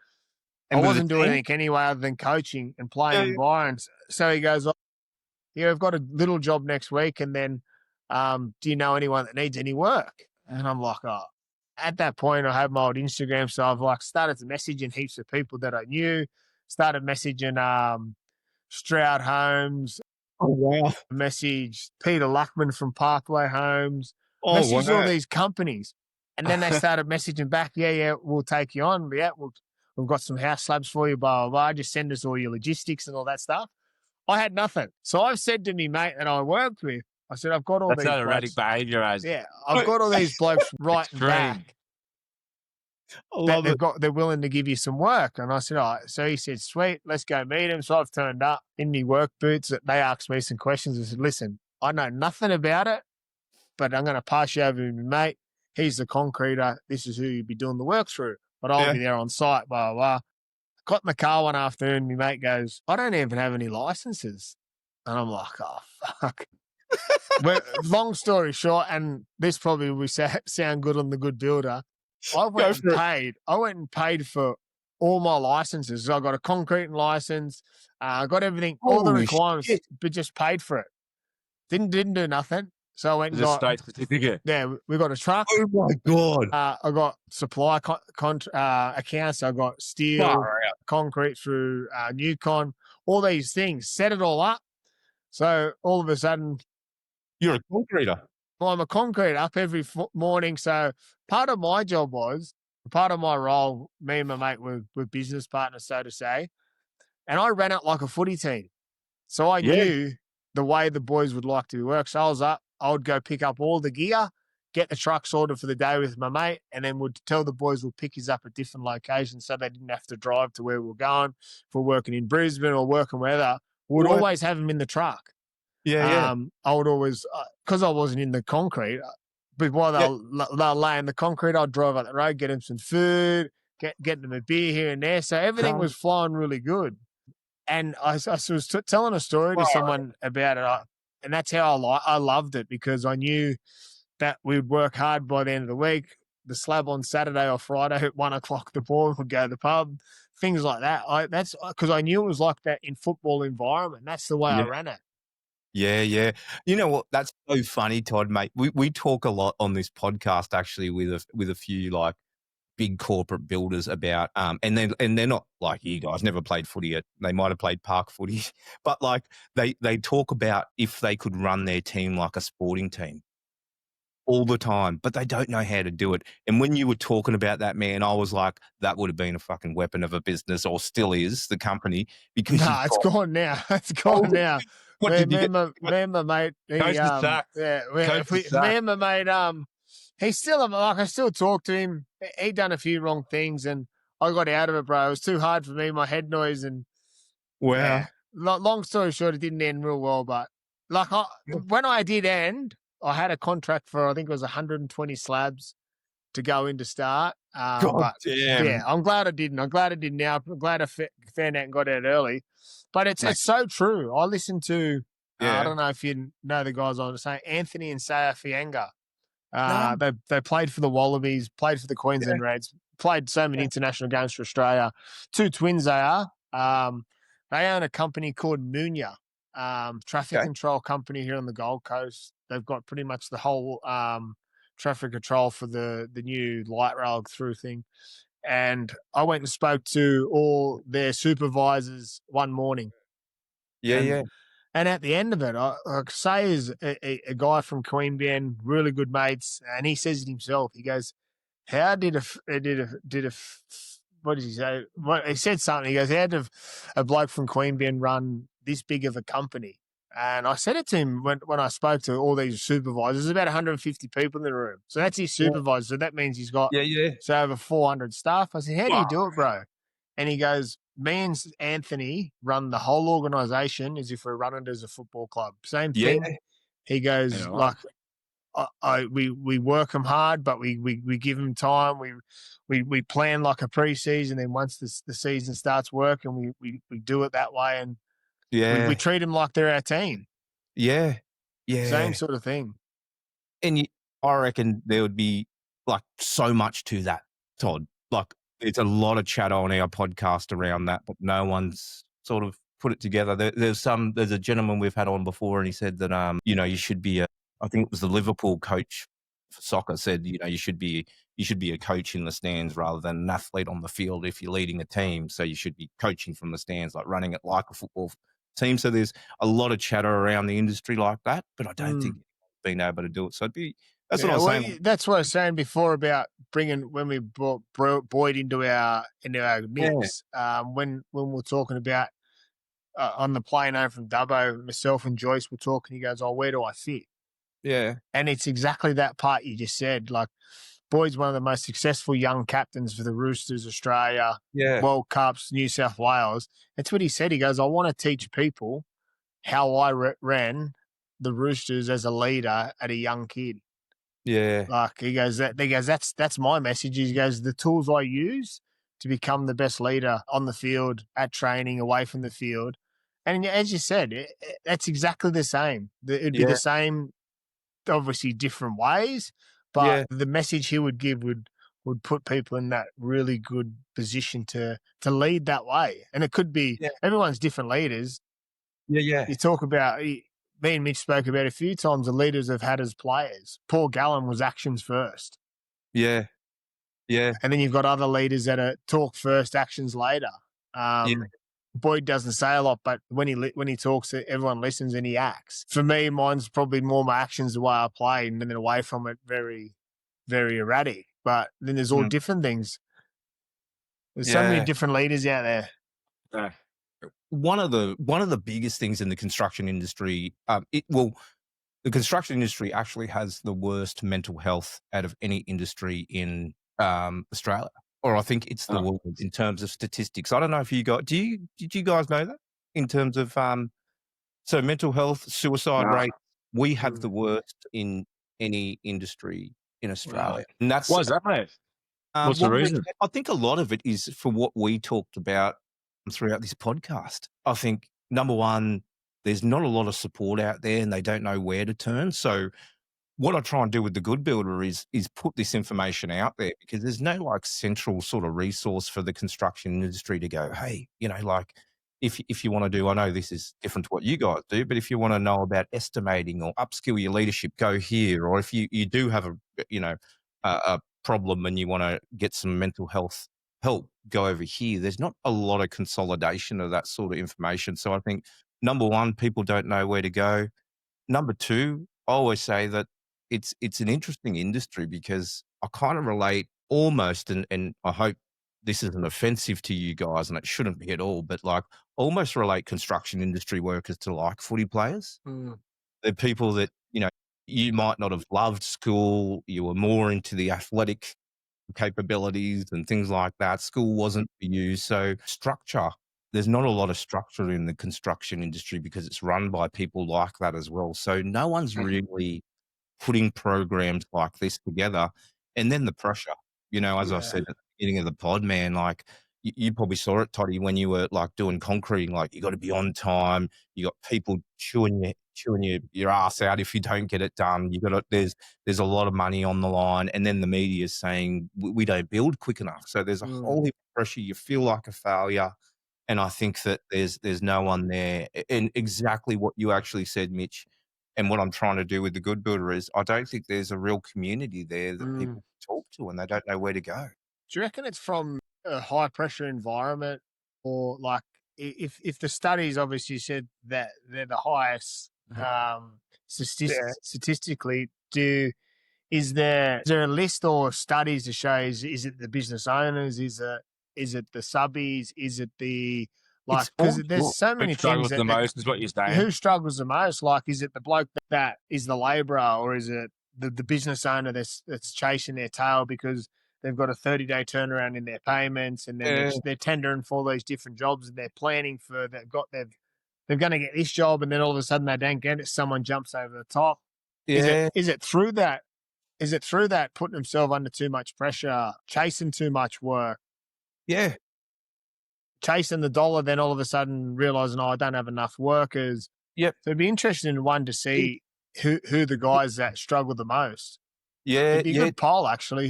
I wasn't doing anything anyway other than coaching and playing in Byron's. So he goes, "Oh, yeah, I've got a little job next week, and then do you know anyone that needs any work?" And I'm like, "Oh." At that point, I had my old Instagram, so I've like started messaging heaps of people that I knew. Started messaging Stroud Homes. Oh, wow. Messaged Peter Luckman from Pathway Homes. Oh, Messaged wow. all these companies, and then they started messaging back. Yeah, we'll take you on. Yeah, we've got some house slabs for you. Blah blah blah. Just send us all your logistics and all that stuff. I had nothing, so I've said to me mate that I worked with, I said, "I've got all That's these not erratic behaviour, as yeah, I've got all these blokes writing back I that love it. they're willing to give you some work." And I said, "All right." So he said, "Sweet, let's go meet him." So I've turned up in my work boots. They asked me some questions. I said, "Listen, I know nothing about it, but I'm going to pass you over to my mate. He's the concreter. This is who you'll be doing the work through, but I'll be there on site, blah, blah, blah." Got in the car one afternoon. My mate goes, "I don't even have any licenses." And I'm like, "Oh, fuck." But long story short, and this probably will sound good on the Good Builder, I went and paid for all my licenses. So I got a concrete license. I got everything, all the requirements, but just paid for it. Didn't do nothing. So I went and got state certificate. Yeah, we got a truck. Oh, my God. I got supply accounts. I got steel, concrete through Newcon, all these things. Set it all up. So all of a sudden, You're a concreter. I'm a concrete up every morning. So part of my job part of my role, me and my mate were business partners, so to say, and I ran it like a footy team. So I knew the way the boys would like to work. So I was up, I would go pick up all the gear, get the truck sorted for the day with my mate, and then would tell the boys we'll pick us up at different locations so they didn't have to drive to where we were going. If we're working in Brisbane or working wherever, we'd always have them in the truck. Yeah. I would always, because I wasn't in the concrete, but while they're laying the concrete, I'd drive up the road, get them some food, get them a beer here and there. So everything was flowing really good. And I was telling a story to someone about it, and that's how I loved it, because I knew that we'd work hard by the end of the week. The slab on Saturday or Friday at 1 o'clock, the boys would go to the pub, things like that. That's because I knew it was like that in football environment. That's the way I ran it. Yeah. You know what? That's so funny, Todd, mate. We talk a lot on this podcast actually with a few like big corporate builders about and they're not like you guys, never played footy yet. They might have played park footy, but like they talk about if they could run their team like a sporting team all the time, but they don't know how to do it. And when you were talking about that, man, I was like, that would have been a fucking weapon of a business, or still is, the company, because it's gone now. It's gone now. What me, did you me, get? and my mate, me and my mate, he's still like, I still talk to him. He done a few wrong things, and I got out of it, bro. It was too hard for me, my head noise, and long story short, it didn't end real well. But like when I did end, I had a contract for, I think it was 120 slabs to go in to start. God damn. Yeah, I'm glad I didn't. I'm glad I did now. I'm glad I found out and got out early. But it's so true. I listened to, I don't know if you know the guys I was saying, Anthony and Saya Fianga. They played for the Wallabies, played for the Queensland Reds, played so many international games for Australia. Two twins they are. They own a company called Munya, traffic control company here on the Gold Coast. They've got pretty much the whole traffic control for the new light rail through thing. And I went and spoke to all their supervisors one morning. And at the end of it, I say is a guy from Queanbeyan, really good mates, and he says it himself. He goes, "How did what did he say? He said something. He goes, "How did a bloke from Queanbeyan run this big of a company?" And I said it to him when I spoke to all these supervisors. There's about 150 people in the room, so that's his supervisor. So that means he's got so over 400 staff. I said, "How do you do it, bro?" And he goes, "Me and Anthony run the whole organisation as if we're running it as a football club. Same thing." He goes, we work them hard, but we give them time. We plan like a preseason, and once the season starts working, we do it that way, and we treat them like they're our team. Same sort of thing. And I reckon there would be like so much to that, Todd. Like it's a lot of chatter on our podcast around that, but no one's sort of put it together. There's a gentleman we've had on before, and he said that you should be I think it was the Liverpool coach for soccer said, you should be a coach in the stands rather than an athlete on the field if you're leading a team. So you should be coaching from the stands, like running it like a football team. So there's a lot of chatter around the industry like that, but I don't think being able to do it. So that's what I was saying. That's what I was saying before about when we brought Boyd into our mix. When we're talking about on the plane home from Dubbo, myself and Joyce were talking. He goes, "Oh, where do I fit?" Yeah. And it's exactly that part you just said. Like, Boyd's one of the most successful young captains for the Roosters, Australia, World Cups, New South Wales. That's what he said. He goes, "I want to teach people how I ran the Roosters as a leader at a young kid." Yeah. Like he goes, that's my message. He goes, the tools I use to become the best leader on the field, at training, away from the field. And as you said, that's exactly the same. It'd be the same, obviously different ways, but the message he would give would put people in that really good position to lead that way. And it could be everyone's different leaders. You talk about, me and Mitch spoke about a few times the leaders have had as players. Paul Gallen was actions first. Yeah. And then you've got other leaders that are talk first, actions later. Boyd doesn't say a lot, but when he talks, everyone listens and he acts. For me, mine's probably more my actions, the way I play, and then away from it, very, very erratic. But then there's all different things. There's so many different leaders out there. One of the biggest things in the construction industry, the construction industry actually has the worst mental health out of any industry in Australia. Or I think it's the world in terms of statistics. I don't know if did you guys know that in terms of so mental health, suicide rate, we have the worst in any industry in Australia. Wow. And that's why is that, mate? What's the reason? I think a lot of it is for what we talked about throughout this podcast. I think number one, there's not a lot of support out there and they don't know where to turn. So what I try and do with the Good Builder is put this information out there because there's no like central sort of resource for the construction industry to go, hey, like if you want to do, I know this is different to what you guys do, but if you want to know about estimating or upskill your leadership, go here. Or if you do have a problem and you want to get some mental health help, go over here. There's not a lot of consolidation of that sort of information. So I think number one, people don't know where to go. Number two, I always say that it's an interesting industry because I kind of relate almost, and I hope this isn't offensive to you guys, and it shouldn't be at all, but like almost relate construction industry workers to like footy players. They're people that, you might not have loved school, you were more into the athletic capabilities and things like that. School wasn't for you. So structure, there's not a lot of structure in the construction industry because it's run by people like that as well. So no one's really putting programs like this together. And then the pressure, as I said at the beginning of the pod, man, like you probably saw it, Toddy, when you were like doing concrete, like you got to be on time. You got people chewing your ass out if you don't get it done. There's a lot of money on the line. And then the media is saying we don't build quick enough. So there's a whole heap of pressure. You feel like a failure. And I think that there's no one there. And exactly what you actually said, Mitch, and what I'm trying to do with the Good Builder is I don't think there's a real community there that people talk to and they don't know where to go. Do you reckon it's from a high pressure environment, or like if the studies obviously said that they're the highest statistically, is there a list or studies to show is it the business owners, is it Is it the subbies? Is it the It's because all there's so many Which things struggles the most is what you're saying. who struggles the most? Like, is it the bloke that is the labourer, or is it the business owner that's chasing their tail because they've got a 30-day turnaround in their payments, and then they're tendering for all these different jobs, and they're planning for they're going to get this job, and then all of a sudden they don't get it. Someone jumps over the top. Yeah. Is it through that? Is it through that putting himself under too much pressure, chasing too much work, Yeah. chasing the dollar, then all of a sudden realizing, oh, I don't have enough workers? Yep. So it'd be interesting, one, to see who the guys that struggle the most. Yeah. It'd be a good poll, actually,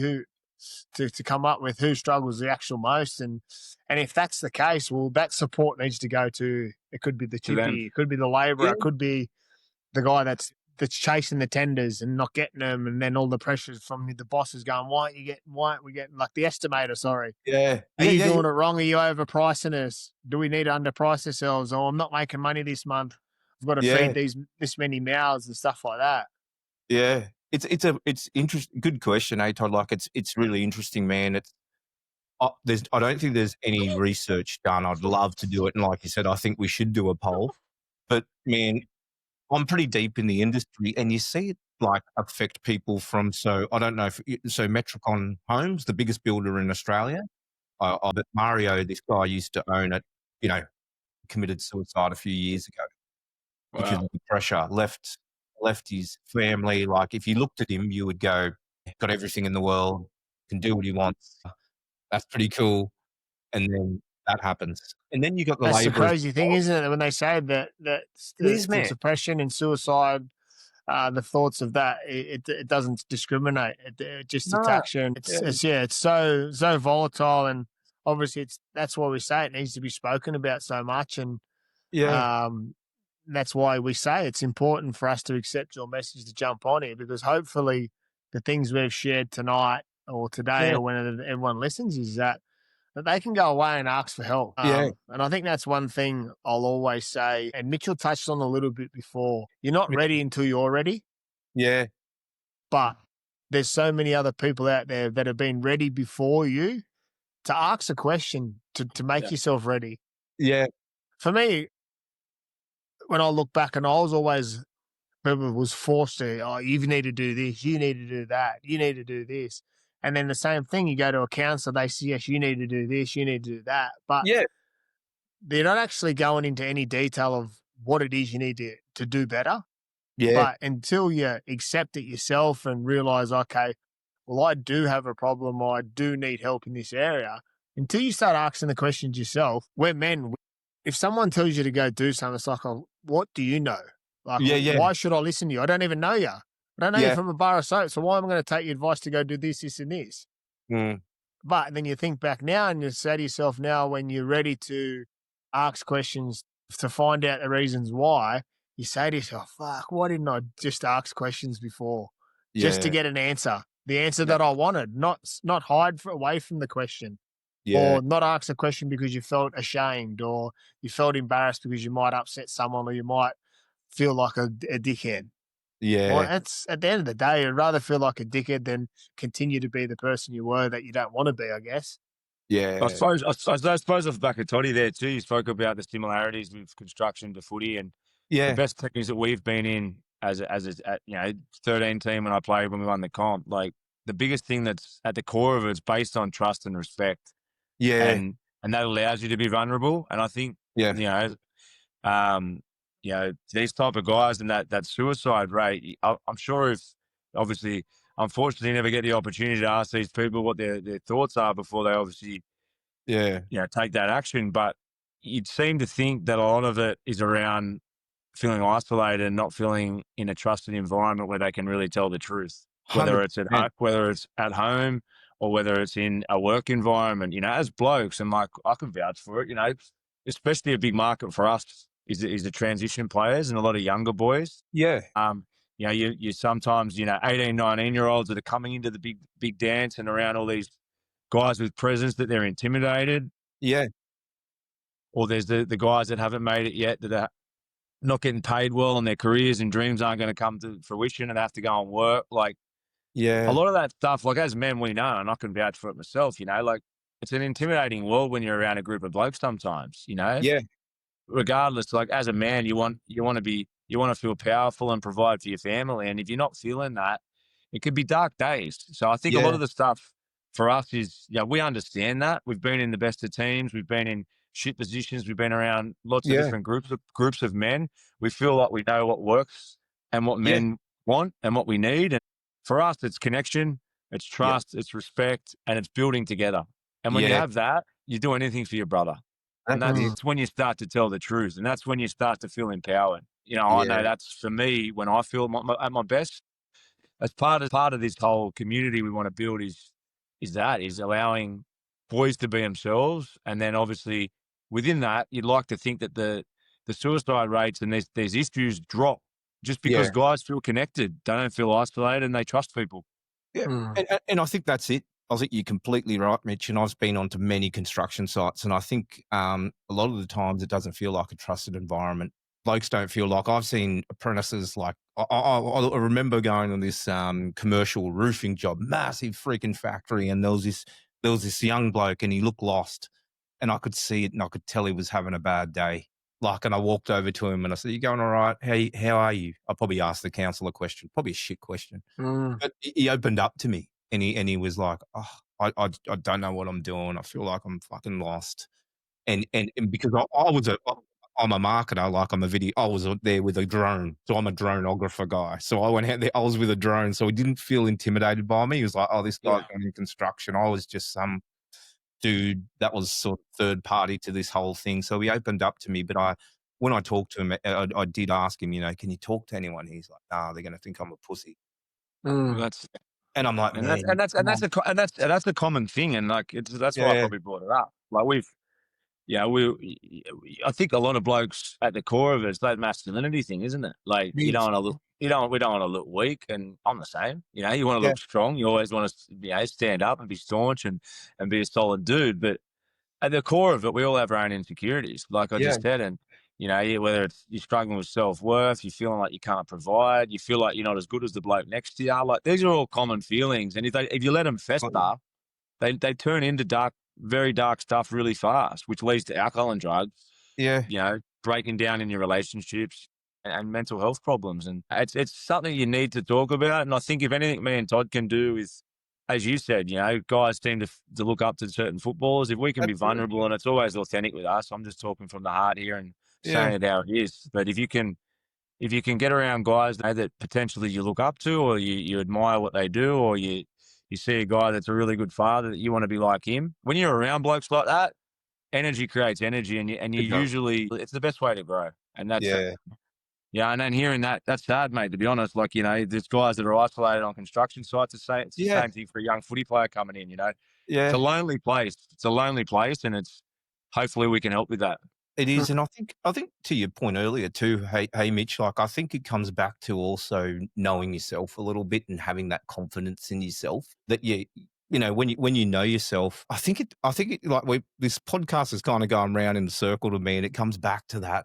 to come up with who struggles the actual most. And if that's the case, well, that support needs to go to, it could be the chippy, it could be the labourer, it could be the guy that's chasing the tenders and not getting them, and then all the pressures from the bosses going, why aren't we getting, like the estimator, sorry. Yeah. Are you doing it wrong? Are you overpricing us? Do we need to underprice ourselves? Or I'm not making money this month. I've got to feed this many mouths and stuff like that. Yeah. It's interesting. Good question, Todd? Like it's really interesting, man. I don't think there's any research done. I'd love to do it. And like you said, I think we should do a poll. But man, I'm pretty deep in the industry, and you see it like affect people from, so I don't know if, so Metricon Homes, the biggest builder in Australia, but Mario, this guy used to own it, committed suicide a few years ago because of the pressure, left his family. Like if you looked at him, you would go, got everything in the world, can do what he wants. That's pretty cool. And then that happens. And then you got the That's the labourers. crazy thing, isn't it? When they say that the suppression and suicide, the thoughts of that, it doesn't discriminate. It just attacks you. And it's so volatile, and obviously that's why we say it needs to be spoken about so much. And that's why we say it's important for us to accept your message to jump on here, because hopefully the things we've shared tonight or today or whenever everyone listens is that they can go away and ask for help. And I think that's one thing I'll always say, and Mitchell touched on a little bit before, you're not ready until you're ready. Yeah. But there's so many other people out there that have been ready before you to ask a question to make yourself ready. Yeah. For me, when I look back, and I was always, people was forced to, oh, you need to do this, you need to do that, you need to do this. And then the same thing, you go to a counsellor, they say, yes, you need to do this, you need to do that. But they're not actually going into any detail of what it is you need to do better. Yeah. But until you accept it yourself and realise, okay, well, I do have a problem, or I do need help in this area, until you start asking the questions yourself, we're men. If someone tells you to go do something, it's like, oh, what do you know? Like, why should I listen to you? I don't even know you. I don't know you from a bar of soap, so why am I going to take your advice to go do this, this, and this? But then you think back now and you say to yourself now, when you're ready to ask questions to find out the reasons why, you say to yourself, fuck, why didn't I just ask questions before? Just to get an answer. The answer that I wanted, not hide away from the question. Or not ask the question because you felt ashamed, or you felt embarrassed because you might upset someone, or you might feel like a dickhead. Yeah. Well, that's, at the end of the day, I'd rather feel like a dickhead than continue to be the person you were that you don't want to be, I guess. Yeah. I suppose off the back of Toddy there too, you spoke about the similarities with construction to footy, and the best teams that we've been in as a 13 team when I played, when we won the comp, like the biggest thing that's at the core of it is based on trust and respect. Yeah. And that allows you to be vulnerable. And I think, these type of guys and that suicide rate, I'm sure if, obviously, unfortunately, you never get the opportunity to ask these people what their thoughts are before they obviously, take that action. But you'd seem to think that a lot of it is around feeling isolated and not feeling in a trusted environment where they can really tell the truth, whether it's at home or whether it's in a work environment. As blokes, and like I can vouch for it, especially a big market for us is the transition players and a lot of younger boys. Yeah. You sometimes, 18, 19-year-olds that are coming into the big dance and around all these guys with presence that they're intimidated. Yeah. Or there's the guys that haven't made it yet that are not getting paid well, and their careers and dreams aren't going to come to fruition, and they have to go and work. Like, a lot of that stuff, like as men, we know, and I can vouch for it myself, like it's an intimidating world when you're around a group of blokes sometimes, you know? Yeah. Regardless, like as a man, you want to feel powerful and provide for your family. And if you're not feeling that, it could be dark days. So I think a lot Yeah. of the stuff for us is, yeah, we understand that. We've been in the best of teams, we've been in shit positions, we've been around lots of Yeah. different groups of men. We feel like we know what works and what Yeah. men want and what we need. And for us, it's connection, it's Yeah. trust, it's respect, and it's building together. And when you Yeah. have that, you do anything for your brother. And That's it. that's when you start to tell the truth. And that's when you start to feel empowered. You know, I know Yeah. that's for me when I feel at my best. As part of this whole community we want to build is allowing boys to be themselves. And then obviously within that, you'd like to think that the suicide rates and these issues drop just because Yeah. guys feel connected. They don't feel isolated and they trust people. Yeah. And I think that's it. I think you're completely right, Mitch. And I've been onto many construction sites, and I think a lot of the times it doesn't feel like a trusted environment. Blokes don't feel like I've seen apprentices like I remember going on this commercial roofing job, massive freaking factory, and there was this young bloke, and he looked lost, and I could see it, and I could tell he was having a bad day. Like, and I walked over to him and I said, "You going all right? How are you?" I probably asked the counsellor a question, probably a shit question. But he opened up to me, and he was like, "Oh, I don't know what I'm doing. I feel like I'm fucking lost." And because I'm a marketer, like I was there with a drone, so I'm a dronographer guy. So I went out there, I was with a drone, so he didn't feel intimidated by me. He was like, "Oh, this guy's going in construction." I was just some dude that was sort of third party to this whole thing. So he opened up to me, but when I talked to him, I did ask him, "Can you talk to anyone?" He's like, "Nah, they're going to think I'm a pussy." That's And I'm like, and "Man, that's a common thing. And like that's why I yeah, probably brought it up. Like I think a lot of blokes at the core of it is that masculinity thing, isn't it? Like we don't want to look weak, and I'm the same. You know, you want to yeah, look strong. You always want to, stand up and be staunch and be a solid dude. But at the core of it, we all have our own insecurities, like I yeah, just said. And whether it's you're struggling with self-worth, you're feeling like you can't provide, you feel like you're not as good as the bloke next to you. Like these are all common feelings, and if you let them fester, they turn into very dark stuff really fast, which leads to alcohol and drugs, yeah, breaking down in your relationships and mental health problems. And it's something you need to talk about. And I think if anything me and Todd can do is, as you said, guys seem to look up to certain footballers. If we can be that's it. vulnerable, and it's always authentic with us, I'm just talking from the heart here and Yeah, saying it how it is. But if you can get around guys that potentially you look up to, or you admire what they do, or you see a guy that's a really good father that you want to be like him, when you're around blokes like that, energy creates energy, and you it does. usually it's the best way to grow. And that's Yeah, yeah. And then hearing that's sad, mate. To be honest, like there's guys that are isolated on construction sites. It's the yeah, same thing for a young footy player coming in. It's a yeah. lonely place. It's a lonely place, and it's hopefully we can help with that. It is, and I think to your point earlier too, hey Mitch, like I think it comes back to also knowing yourself a little bit and having that confidence in yourself that when you know yourself, I think it like this podcast is kind of going round in a circle to me, and it comes back to that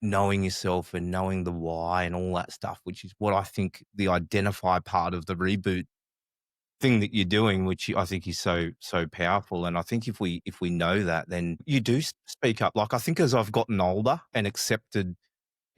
knowing yourself and knowing the why and all that stuff, which is what I think the identify part of the reboot thing that you're doing, which I think is so powerful. And I think if we know that, then you do speak up. Like I think as I've gotten older and accepted,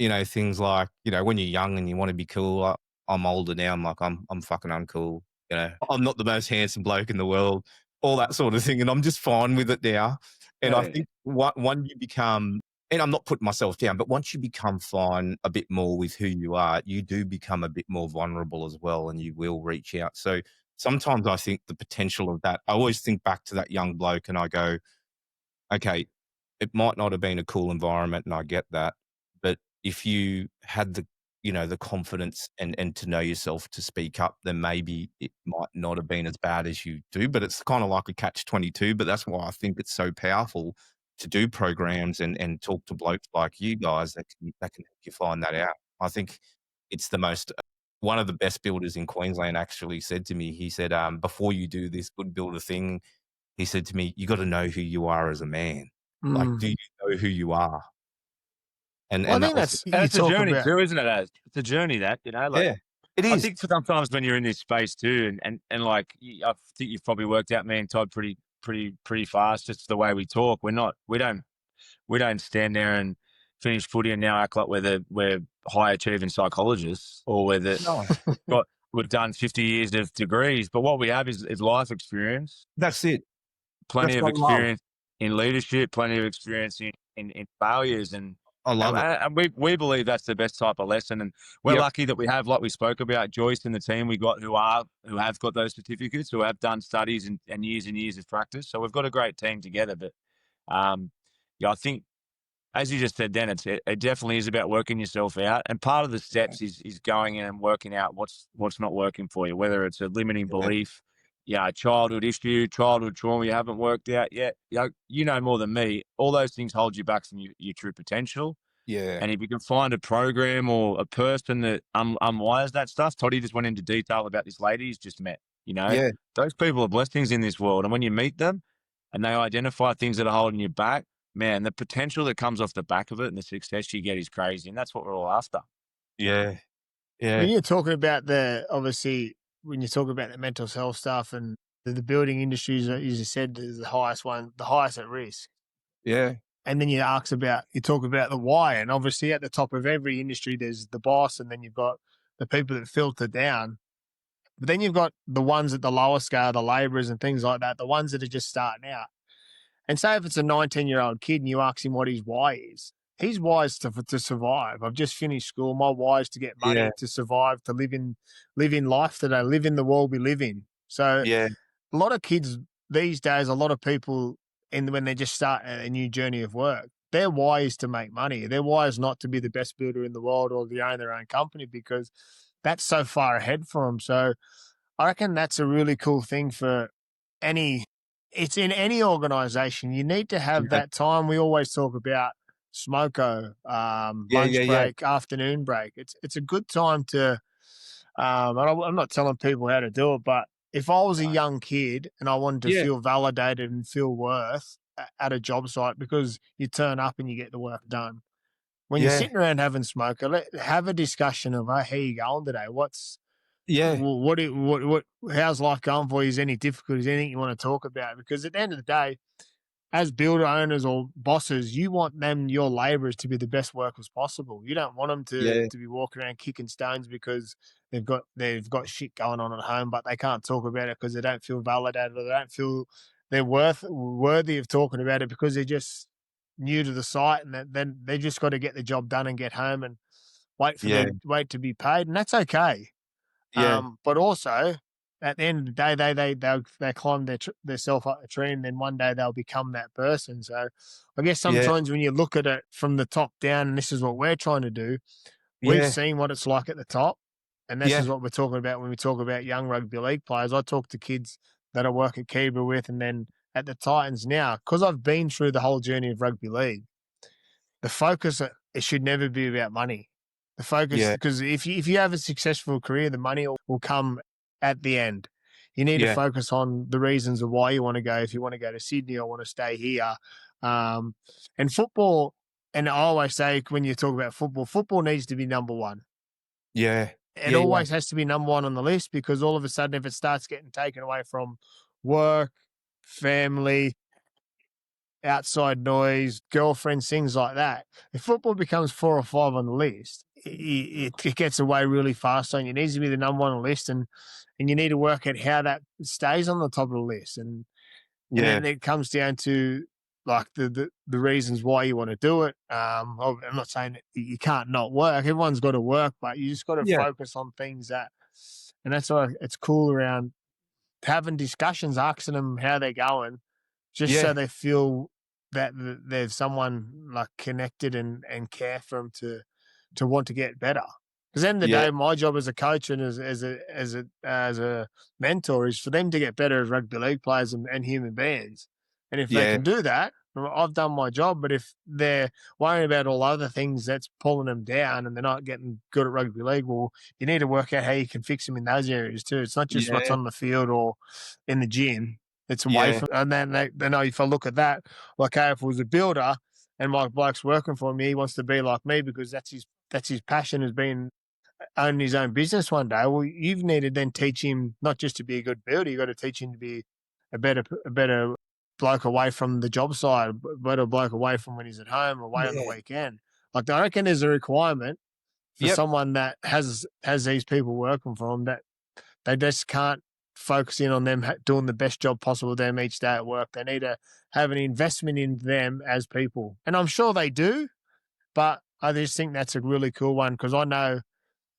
things like when you're young and you want to be cool. I'm older now. I'm like I'm fucking uncool. I'm not the most handsome bloke in the world. All that sort of thing, and I'm just fine with it now. And I Yeah. think one you become, and I'm not putting myself down, but once you become fine a bit more with who you are, you do become a bit more vulnerable as well, and you will reach out. So sometimes I think the potential of that, I always think back to that young bloke and I go, okay, it might not have been a cool environment and I get that. But if you had the confidence and to know yourself to speak up, then maybe it might not have been as bad as you do. But it's kind of like a catch-22. But that's why I think it's so powerful to do programs and talk to blokes like you guys that can help you find that out. I think it's one of the best builders in Queensland actually said to me, he said, before you do this good builder thing, he said to me, you got to know who you are as a man. Like, do you know who you are? And Well, I that think was, And you it's a talk journey about. too, isn't it? It's a journey like yeah, it I is. think sometimes when you're in this space too, and like I think you've probably worked out me and Todd pretty fast. Just the way we talk. We don't stand there and finish footy and now act like we're high achieving psychologists or No, we've done 50 years of degrees. But what we have is life experience, that's it. plenty That's of what I love. experience in leadership, plenty of experience in failures, and I love it. and we believe that's the best type of lesson. And we're Yep. lucky that we have, like we spoke about, Joyce and the team we got who have got those certificates, who have done studies and years of practice. So we've got a great team together. But yeah, I think, as you just said, then it definitely is about working yourself out, and part of the steps is going in and working out what's not working for you, whether it's a limiting belief, a childhood issue, childhood trauma you haven't worked out yet. You know more than me. All those things hold you back from your true potential. Yeah. And if you can find a program or a person that unwires that stuff, Toddy just went into detail about this lady he's just met. Yeah. Those people are blessings in this world, and when you meet them and they identify things that are holding you back, man, the potential that comes off the back of it and the success you get is crazy. And that's what we're all after. Yeah. Yeah. When you're talking about obviously, when you talk about the mental health stuff and the building industries, as you said, is the highest at risk. Yeah. And then you talk about the why. And obviously at the top of every industry, there's the boss, and then you've got the people that filter down. But then you've got the ones at the lower scale, the labourers and things like that, the ones that are just starting out. And say if it's a 19-year-old kid and you ask him what his why is, his why is to survive. I've just finished school. My why is to get money, Yeah. to survive, to live in life today, live in the world we live in. So Yeah. a lot of kids these days, a lot of people, when they just start a new journey of work, their why is to make money. Their why is not to be the best builder in the world or to own their own company, because that's so far ahead for them. So I reckon that's a really cool thing for it's in any organization. You need to have Yeah. that time. We always talk about smoko, Yeah. lunch Yeah. break, afternoon break. It's a good time to, and I'm not telling people how to do it, but if I was a young kid and I wanted to Yeah. feel validated and feel worth at a job site, because you turn up and you get the work done. When you're Yeah. sitting around having smoko, have a discussion of, hey, how you going today? Yeah. How's life going for you? Is there any difficulties, anything you want to talk about? Because at the end of the day, as builder owners or bosses, you want your labourers to be the best workers possible. You don't want them Yeah. to be walking around kicking stones because they've got shit going on at home, but they can't talk about it because they don't feel validated, or they don't feel they're worthy of talking about it because they're just new to the site, and then they just got to get the job done and get home and wait to be paid, and that's okay. Yeah. But also, at the end of the day, they climb themselves up the tree, and then one day they'll become that person. So, I guess Yeah. sometimes when you look at it from the top down, and this is what we're trying to do, we've Yeah. seen what it's like at the top, and this Yeah. is what we're talking about when we talk about young rugby league players. I talk to kids that I work at Kebra with, and then at the Titans now, because I've been through the whole journey of rugby league. The focus, it should never be about money. The focus, Yeah. because if you have a successful career, the money will come at the end. You need to Yeah. focus on the reasons of why you want to go. If you want to go to Sydney, I want to stay here. And football, and I always say when you talk about football needs to be number one. Yeah. It Yeah. always has to be number one on the list, because all of a sudden, if it starts getting taken away from work, family, outside noise, girlfriends, things like that, if football becomes 4 or 5 on the list, it gets away really fast. So it needs to be the number one on the list, and you need to work out how that stays on the top of the list. And Yeah. then it comes down to like the reasons why you want to do it. I'm not saying that you can't not work. Everyone's got to work, but you just got to Yeah. focus on things and that's why it's cool around having discussions, asking them how they're going, just Yeah. so they feel that there's someone like connected and care for them to want to get better. Because at the end of the Yeah. day, my job as a coach and as a mentor is for them to get better as rugby league players and human beings. And if they Yeah. can do that, I've done my job. But if they're worrying about all other things that's pulling them down and they're not getting good at rugby league, well, you need to work out how you can fix them in those areas too. It's not just what's Yeah. on the field or in the gym. It's away Yeah. from, and then they know if I look at that, like, hey, if it was a builder and my bloke's working for me, he wants to be like me because that's his passion, has been owning his own business one day. Well, you've need to then teach him not just to be a good builder, you've got to teach him to be a better bloke away from the job site, better bloke away from when he's at home, away on the Yeah. weekend. Like, I reckon there's a requirement for Yep. someone that has these people working for them that they just can't focus in on them doing the best job possible with them each day at work. They need to have an investment in them as people. And I'm sure they do, but I just think that's a really cool one because I know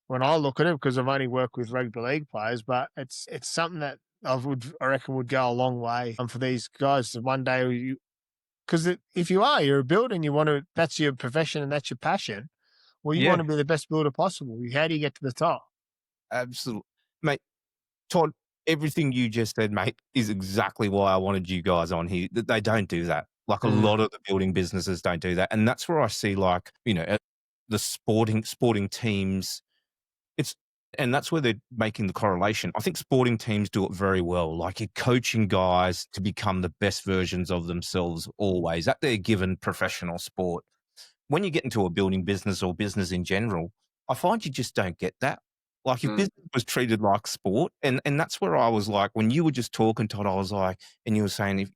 when I look at it, because I've only worked with rugby league players, but it's something that I reckon would go a long way for these guys to one day. Because if you're a builder and you want to, that's your profession and that's your passion. Well, you Yeah. want to be the best builder possible. How do you get to the top? Absolutely. Mate, Todd, everything you just said, mate, is exactly why I wanted you guys on here. They don't do that. Like a lot of the building businesses don't do that. And that's where I see, like, the sporting teams, and that's where they're making the correlation. I think sporting teams do it very well. Like, you're coaching guys to become the best versions of themselves always at their given professional sport. When you get into a building business or business in general, I find you just don't get that. Like, if business was treated like sport, and that's where I was like, when you were just talking, Todd, I was like, and you were saying,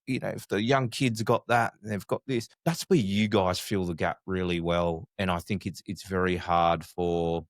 if the young kids got that, and they've got this, that's where you guys fill the gap really well. And I think it's very hard for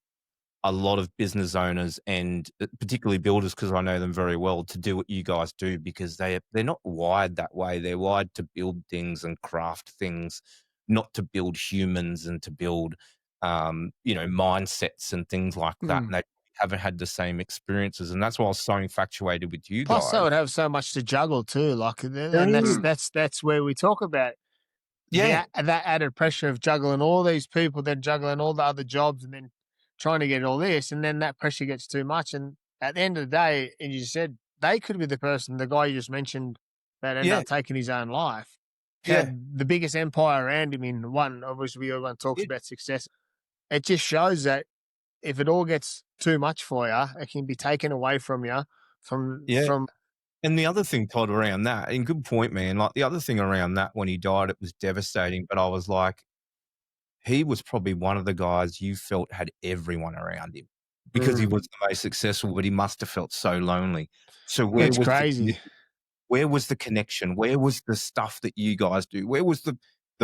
a lot of business owners and particularly builders, because I know them very well, to do what you guys do, because they're not wired that way. They're wired to build things and craft things, not to build humans and to build, mindsets and things like that. And they haven't had the same experiences. And that's why I was so infatuated with you Plus, guys. they would have so much to juggle too. Like, and that's where we talk about that added pressure of juggling all these people, then juggling all the other jobs, and then trying to get all this, and then that pressure gets too much. And at the end of the day, and you said they could be the guy you just mentioned, that ended up taking his own life. Had the biggest empire around him in one. Obviously, everyone talks about success. It just shows that if it all gets too much for you, it can be taken away from you. From And the other thing, Todd, around that, and good point, man, like the other thing around that, when he died, it was devastating. But I was like, he was probably one of the guys you felt had everyone around him because he was the most successful, but he must have felt so lonely. So it's crazy. Where was the connection? Where was the stuff that you guys do? Where was the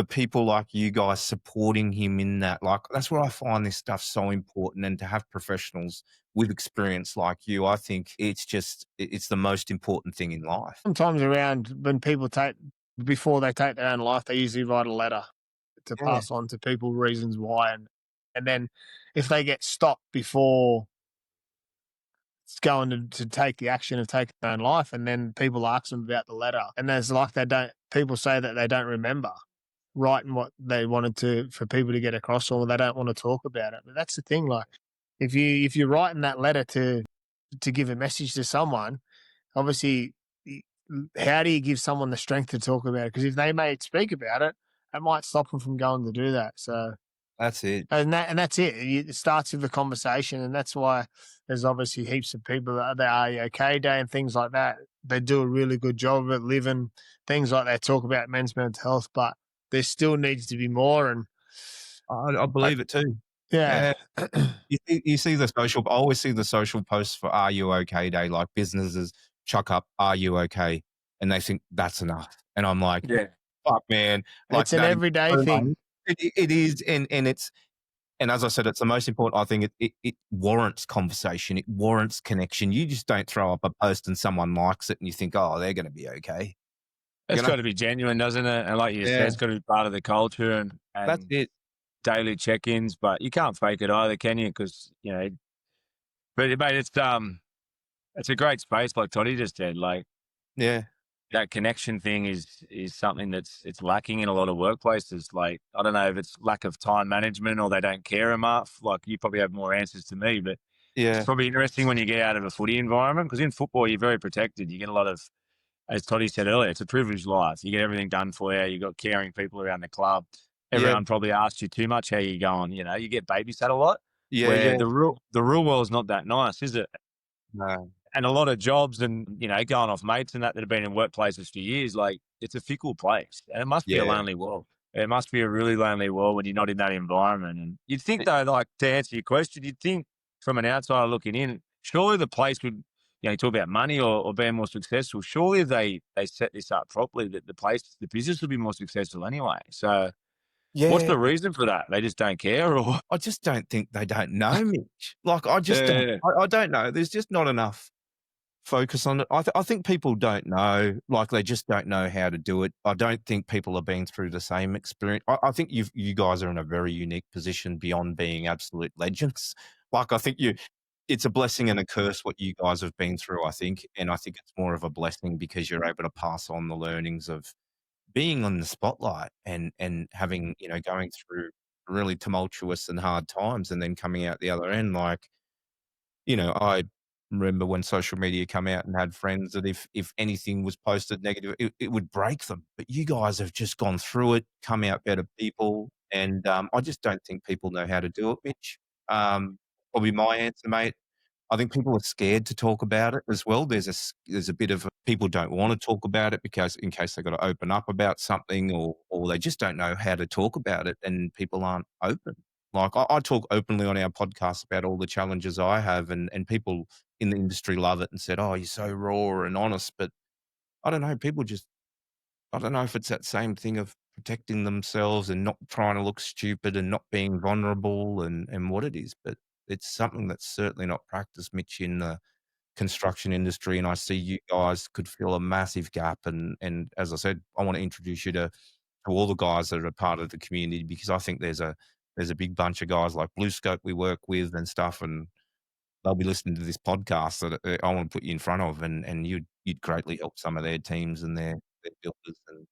people like you guys supporting him in that? Like, that's where I find this stuff so important. And to have professionals with experience like you, I think it's the most important thing in life. Sometimes around when people before they take their own life, they usually write a letter to pass on to people reasons why. And then if they get stopped before it's going to take the action of taking their own life, and then people ask them about the letter, and there's like people say that they don't remember writing what they wanted for people to get across, or they don't want to talk about it. But that's the thing, like if you're writing that letter to give a message to someone, obviously, how do you give someone the strength to talk about it? Because if they may speak about it, it might stop them from going to do that. So that's it. And that's it. It starts with the conversation, and that's why there's obviously heaps of people that the Are You OK Day and things like that. They do a really good job of it, living things like they talk about men's mental health, but there still needs to be more. And I believe it too. Yeah. You see the social. I always see the social posts for Are You OK Day, like businesses chuck up Are You OK, and they think that's enough. And I'm like, fuck, man. Like, it's an everyday thing. It is, and it's, and as I said, it's the most important. I think it warrants conversation. It warrants connection. You just don't throw up a post and someone likes it and you think, oh, they're going to be okay. It's got to be genuine, doesn't it? And like you said, it's got to be part of the culture and that's it. Daily check-ins, but you can't fake it either, can you? Because, but mate, it's a great space, like Toddy just said. Like, that connection thing is something it's lacking in a lot of workplaces. Like, I don't know if it's lack of time management or they don't care enough. Like, you probably have more answers to me, but it's probably interesting when you get out of a footy environment, because in football you're very protected. You get a lot of, as Toddy said earlier, it's a privileged life. You get everything done for you. You've got caring people around the club. Everyone probably asks you too much, how you going? You get babysat a lot. The real world's not that nice, is it? No. And a lot of jobs and, going off mates and that have been in workplaces for years, like, it's a fickle place. And it must be a lonely world. It must be a really lonely world when you're not in that environment. And you'd think, though, like, to answer your question, you'd think from an outsider looking in, surely the place would you talk about money or being more successful. Surely they set this up properly, that the business will be more successful anyway. So what's Yeah. the reason for that? They just don't care, or I just don't think they don't know, Mitch. Like, I just don't. I don't know. There's just not enough focus on it. I think people don't know. Like, they just don't know how to do it. I don't think people have been through the same experience. I think you guys are in a very unique position beyond being absolute legends. Like, I think it's a blessing and a curse what you guys have been through, I think. And I think it's more of a blessing because you're able to pass on the learnings of being on the spotlight and having, going through really tumultuous and hard times and then coming out the other end. Like, I remember when social media come out and had friends that if anything was posted negative, it would break them. But you guys have just gone through it, come out better people. And I just don't think people know how to do it, Mitch. Probably my answer, mate. I think people are scared to talk about it as well. There's a bit of people don't want to talk about it because in case they've got to open up about something or they just don't know how to talk about it and people aren't open. Like I talk openly on our podcast about all the challenges I have and people in the industry love it and said, "Oh, you're so raw and honest." But I don't know, I don't know if it's that same thing of protecting themselves and not trying to look stupid and not being vulnerable and what it is, but it's something that's certainly not practiced, Mitch, in the construction industry. And I see you guys could fill a massive gap. And as I said, I want to introduce you to all the guys that are part of the community because I think there's a big bunch of guys like Blue Scope we work with and stuff, and they'll be listening to this podcast that I want to put you in front of, and you'd greatly help some of their teams and their builders. And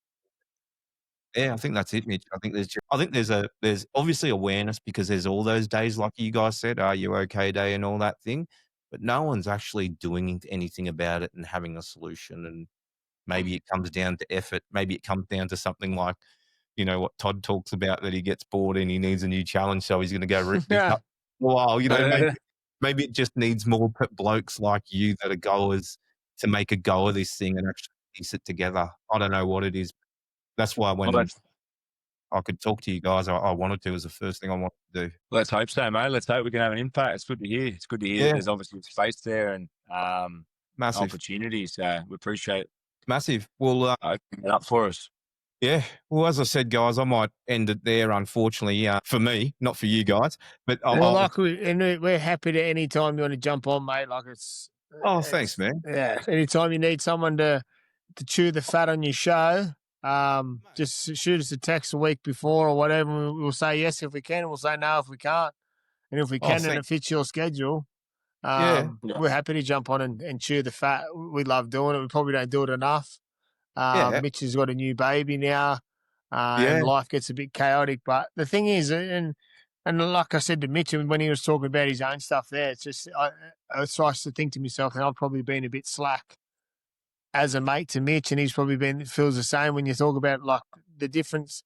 yeah, I think that's it, Mitch. I think there's obviously awareness because there's all those days, like you guys said, "Are you okay?" day and all that thing, but no one's actually doing anything about it and having a solution. And maybe it comes down to effort. Maybe it comes down to something like, what Todd talks about, that he gets bored and he needs a new challenge, so he's going to go rip this Yeah. up for a while. Maybe it just needs more blokes like you that are goers to make a go of this thing and actually piece it together. I don't know what it is. That's why when I could talk to you guys, I wanted to, was the first thing I wanted to do. let's hope so, mate. Let's hope we can have an impact. It's good to hear. It's good to hear that Yeah. there's obviously space there and Massive. opportunities. So we appreciate Massive. Well, opening it up for us. yeah. Well, as I said, guys, I might end it there, unfortunately, for me, not for you guys. But we're happy to any time you want to jump on, mate. Like thanks, man. Yeah, anytime you need someone to chew the fat on your show, just shoot us a text a week before or whatever. We'll say yes if we can, and we'll say no if we can't. And if we can and it fits your schedule, we're happy to jump on and chew the fat. We love doing it. We probably don't do it enough. Mitch has got a new baby now, and life gets a bit chaotic. But the thing is, and like I said to Mitch when he was talking about his own stuff there, it's just it's nice to think to myself, and I've probably been a bit slack as a mate to Mitch, and he's probably feels the same when you talk about like the difference.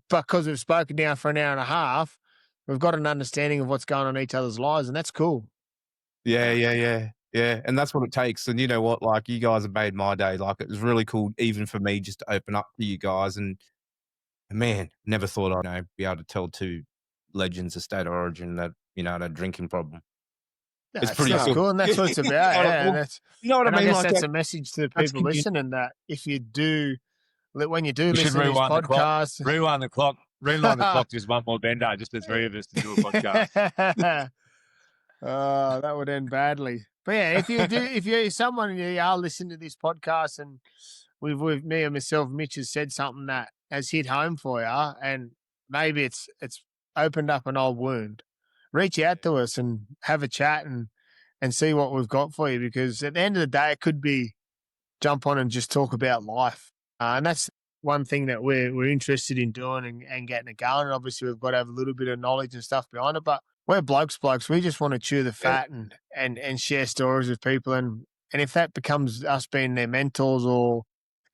Because we've spoken now for an hour and a half, we've got an understanding of what's going on in each other's lives, and that's cool. Yeah. And that's what it takes. And you know what? Like, you guys have made my day. Like, it was really cool, even for me, just to open up to you guys. And man, never thought I'd be able to tell two legends of state of origin that, had a drinking problem. It's pretty cool. And that's what it's about. That's, you know what I mean? I guess that's a message to the people listening that if you do, when you do listen to this podcast, rewind the clock just one more bender, just the three of us to do a podcast. Oh, that would end badly. But yeah, if you're someone and you are listening to this podcast and we've me and myself, Mitch has said something that has hit home for you, and maybe it's opened up an old wound, reach out to us and have a chat and see what we've got for you. Because at the end of the day, it could be jump on and just talk about life, and that's one thing that we're interested in doing and getting it going. And obviously, we've got to have a little bit of knowledge and stuff behind it, but we're blokes. We just want to chew the fat and share stories with people. And if that becomes us being their mentors or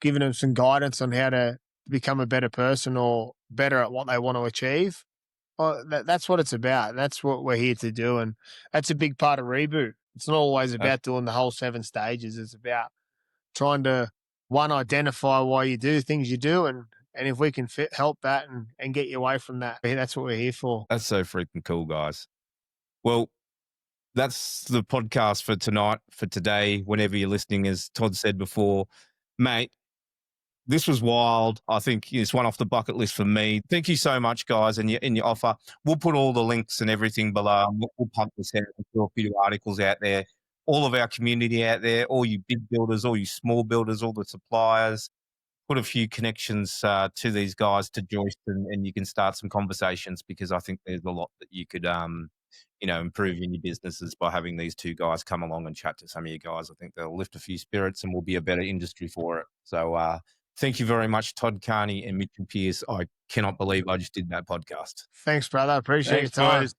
giving them some guidance on how to become a better person or better at what they want to achieve, well, that's what it's about. That's what we're here to do. And that's a big part of Reboot. It's not always about doing the whole 7 stages. It's about trying to, one, identify why you do things you do, and if we can help that and get you away from that, that's what we're here for. That's so freaking cool, guys. Well, that's the podcast for tonight, for today, whenever you're listening. As Todd said before, mate, this was wild. I think it's one off the bucket list for me. Thank you so much, guys, and your offer. We'll put all the links and everything below. We'll pump this out and throw a few articles out there. All of our community out there, all you big builders, all you small builders, all the suppliers, put a few connections to these guys, to Joyce, and you can start some conversations, because I think there's a lot that you could improve in your businesses by having these two guys come along and chat to some of you guys. I think they'll lift a few spirits and we'll be a better industry for it. So thank you very much, Todd Carney and Mitch and Pearce. I cannot believe I just did that podcast. Thanks, brother. Appreciate your time. Boys.